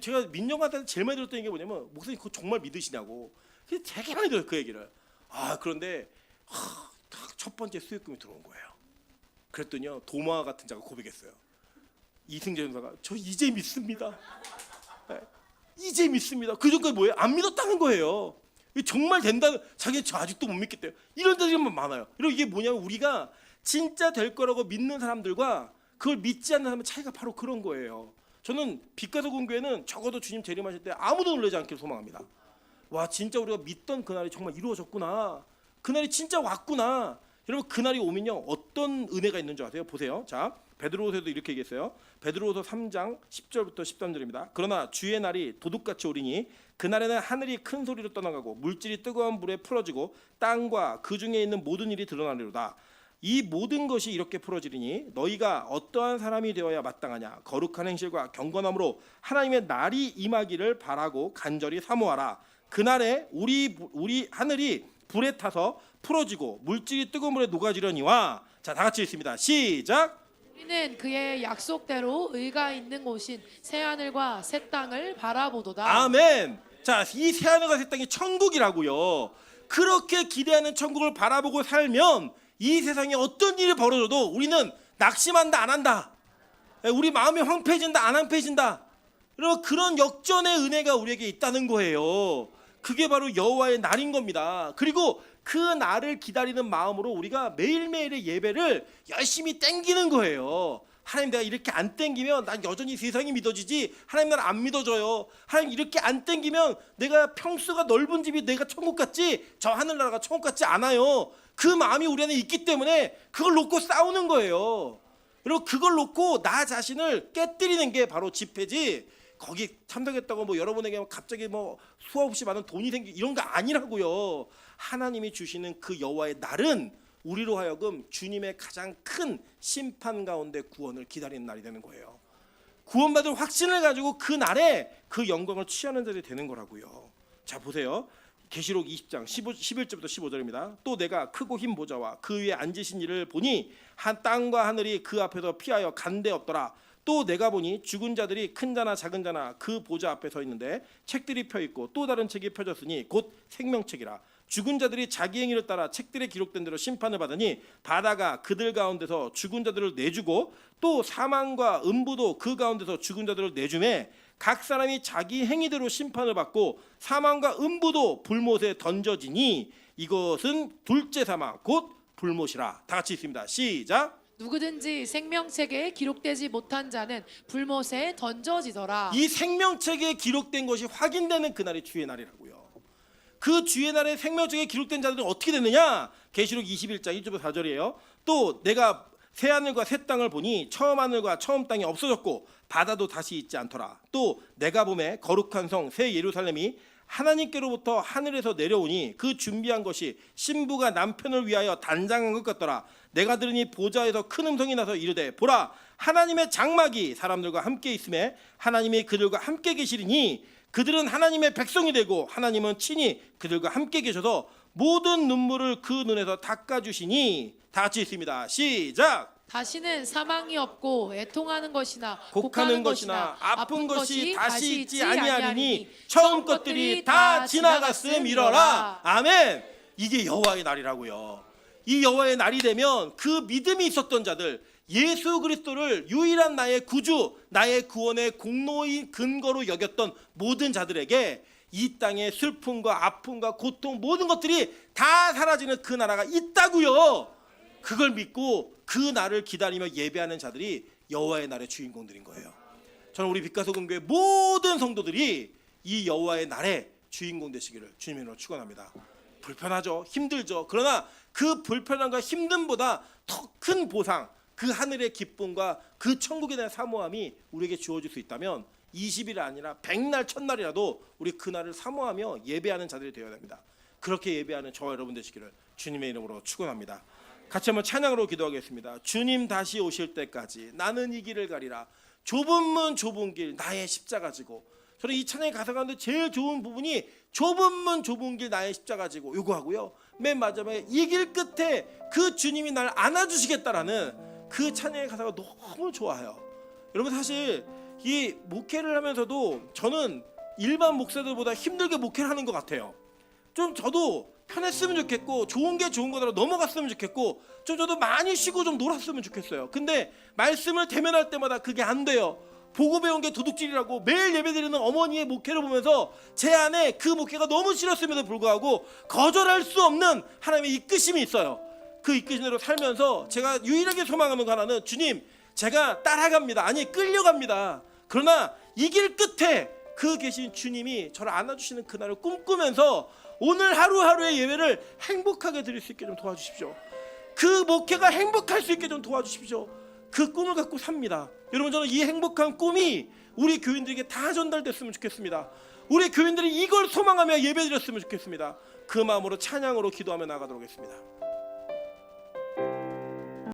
제가 민정한테 제일 많이 들었던 게 뭐냐면 목사님 그거 정말 믿으시냐고 되게 많이 들어요 그 얘기를. 그런데 딱 첫 번째 수익금이 들어온 거예요. 그랬더니요 도마 같은 자가 고백했어요. 이승재 전사가 저 이제 믿습니다. 네, 이제 믿습니다. 그 전까지 뭐예요? 안 믿었다는 거예요. 정말 된다. 자기 저 아직도 못 믿겠대요. 이런 데들이 많아요. 그리고 이게 뭐냐면 우리가 진짜 될 거라고 믿는 사람들과 그걸 믿지 않는 사람의 차이가 바로 그런 거예요. 저는 빛가서 공교회는 적어도 주님 재림하실 때 아무도 놀라지 않기를 소망합니다. 와, 진짜 우리가 믿던 그날이 정말 이루어졌구나. 그날이 진짜 왔구나. 여러분, 그날이 오면요 어떤 은혜가 있는 줄 아세요? 보세요. 자, 베드로후서에도 이렇게 얘기했어요. 베드로후서 3장 10절부터 13절입니다. 그러나 주의 날이 도둑같이 오리니 그날에는 하늘이 큰 소리로 떠나가고 물질이 뜨거운 불에 풀어지고 땅과 그 중에 있는 모든 일이 드러나리로다. 이 모든 것이 이렇게 풀어지리니 너희가 어떠한 사람이 되어야 마땅하냐. 거룩한 행실과 경건함으로 하나님의 날이 임하기를 바라고 간절히 사모하라. 그날에 우리 하늘이 불에 타서 풀어지고 물질이 뜨거운 물에 녹아지려니와. 자, 다 같이 읽습니다. 시작. 우리는 그의 약속대로 의가 있는 곳인 새 하늘과 새 땅을 바라보도다. 아멘. 자, 이 새 하늘과 새 땅이 천국이라고요. 그렇게 기대하는 천국을 바라보고 살면 이 세상에 어떤 일이 벌어져도 우리는 낙심한다 안 한다. 우리 마음이 황폐해진다 안 황폐해진다. 여러분, 그런 역전의 은혜가 우리에게 있다는 거예요. 그게 바로 여호와의 날인 겁니다. 그리고 그 날을 기다리는 마음으로 우리가 매일매일의 예배를 열심히 땡기는 거예요. 하나님, 내가 이렇게 안 땡기면 난 여전히 세상이 믿어지지 하나님 나를 안 믿어져요. 하나님, 이렇게 안 땡기면 내가 평수가 넓은 집이 내가 천국 같지 저 하늘나라가 천국 같지 않아요. 그 마음이 우리 안에 있기 때문에 그걸 놓고 싸우는 거예요. 그리고 그걸 놓고 나 자신을 깨뜨리는 게 바로 집회지, 거기 참석했다고 뭐 여러분에게 갑자기 뭐 수없이 많은 돈이 생기고 이런 거 아니라고요. 하나님이 주시는 그 여호와의 날은 우리로 하여금 주님의 가장 큰 심판 가운데 구원을 기다리는 날이 되는 거예요. 구원받을 확신을 가지고 그 날에 그 영광을 취하는 자들이 되는 거라고요. 자, 보세요. 계시록 20장 11절부터 15절입니다. 또 내가 크고 흰 보좌와 그 위에 앉으신 이를 보니 한 땅과 하늘이 그 앞에서 피하여 간데 없더라. 또 내가 보니 죽은 자들이 큰 자나 작은 자나 그 보좌 앞에 서 있는데 책들이 펴 있고 또 다른 책이 펴졌으니 곧 생명책이라. 죽은 자들이 자기 행위를 따라 책들에 기록된 대로 심판을 받으니 바다가 그들 가운데서 죽은 자들을 내주고 또 사망과 음부도 그 가운데서 죽은 자들을 내주매 각 사람이 자기 행위대로 심판을 받고 사망과 음부도 불못에 던져지니 이것은 둘째 사망 곧 불못이라. 다 같이 읽습니다. 시작. 누구든지 생명책에 기록되지 못한 자는 불못에 던져지더라. 이 생명책에 기록된 것이 확인되는 그날이 주의 날이라고요. 그 주의 날에 생명책에 기록된 자들은 어떻게 됐느냐? 계시록 21장 1절부터 4절이에요. 또 내가 새 하늘과 새 땅을 보니 처음 하늘과 처음 땅이 없어졌고 바다도 다시 있지 않더라. 또 내가 보매 거룩한 성 새 예루살렘이 하나님께로부터 하늘에서 내려오니 그 준비한 것이 신부가 남편을 위하여 단장한 것 같더라. 내가 들으니 보좌에서 큰 음성이 나서 이르되 보라, 하나님의 장막이 사람들과 함께 있음에 하나님이 그들과 함께 계시리니 그들은 하나님의 백성이 되고 하나님은 친히 그들과 함께 계셔서 모든 눈물을 그 눈에서 닦아주시니. 다 같이 있습니다. 시작. 다시는 사망이 없고 애통하는 것이나 곡하는 것이나 아픈 것이 다시 있지 아니하리니 처음 것들이 다 지나갔음이러라. 아멘. 이게 여호와의 날이라고요. 이 여호와의 날이 되면 그 믿음이 있었던 자들, 예수 그리스도를 유일한 나의 구주, 나의 구원의 공로의 근거로 여겼던 모든 자들에게 이 땅의 슬픔과 아픔과 고통 모든 것들이 다 사라지는 그 나라가 있다고요. 그걸 믿고 그 날을 기다리며 예배하는 자들이 여호와의 날의 주인공들인 거예요. 저는 우리 빛가서 공교회 모든 성도들이 이 여호와의 날의 주인공 되시기를 주님의 이름으로 축원합니다. 불편하죠, 힘들죠. 그러나 그 불편함과 힘듦보다 더 큰 보상, 그 하늘의 기쁨과 그 천국에 대한 사모함이 우리에게 주어질 수 있다면 20일 아니라 100날, 1000날이라도 우리 그 날을 사모하며 예배하는 자들이 되어야 됩니다. 그렇게 예배하는 저와 여러분 되시기를 주님의 이름으로 축원합니다. 같이 한번 찬양으로 기도하겠습니다. 주님 다시 오실 때까지 나는 이 길을 가리라. 좁은 문 좁은 길 나의 십자가 지고. 저는 이 찬양의 가사 가운데 제일 좋은 부분이 좁은 문 좁은 길 나의 십자가 지고 요거 하고요. 맨 마지막에 이 길 끝에 그 주님이 날 안아주시겠다라는 그 찬양의 가사가 너무 좋아요. 여러분, 사실 이 목회를 하면서도 저는 일반 목사들보다 힘들게 목회를 하는 것 같아요. 좀 저도 편했으면 좋겠고 좋은 게 좋은 거대로 넘어갔으면 좋겠고 좀 저도 많이 쉬고 좀 놀았으면 좋겠어요. 근데 말씀을 대면할 때마다 그게 안 돼요. 보고 배운 게 도둑질이라고 매일 예배드리는 어머니의 목회를 보면서 제 안에 그 목회가 너무 싫었음에도 불구하고 거절할 수 없는 하나님의 이끄심이 있어요. 그 이끄심대로 살면서 제가 유일하게 소망하는 거 하나는 주님, 제가 따라갑니다. 아니, 끌려갑니다. 그러나 이 길 끝에 그 계신 주님이 저를 안아주시는 그날을 꿈꾸면서 오늘 하루하루의 예배를 행복하게 드릴 수 있게 좀 도와주십시오. 그 목회가 행복할 수 있게 좀 도와주십시오. 그 꿈을 갖고 삽니다. 여러분, 저는 이 행복한 꿈이 우리 교인들에게 다 전달됐으면 좋겠습니다. 우리 교인들이 이걸 소망하며 예배드렸으면 좋겠습니다. 그 마음으로 찬양으로 기도하며 나가도록 하겠습니다.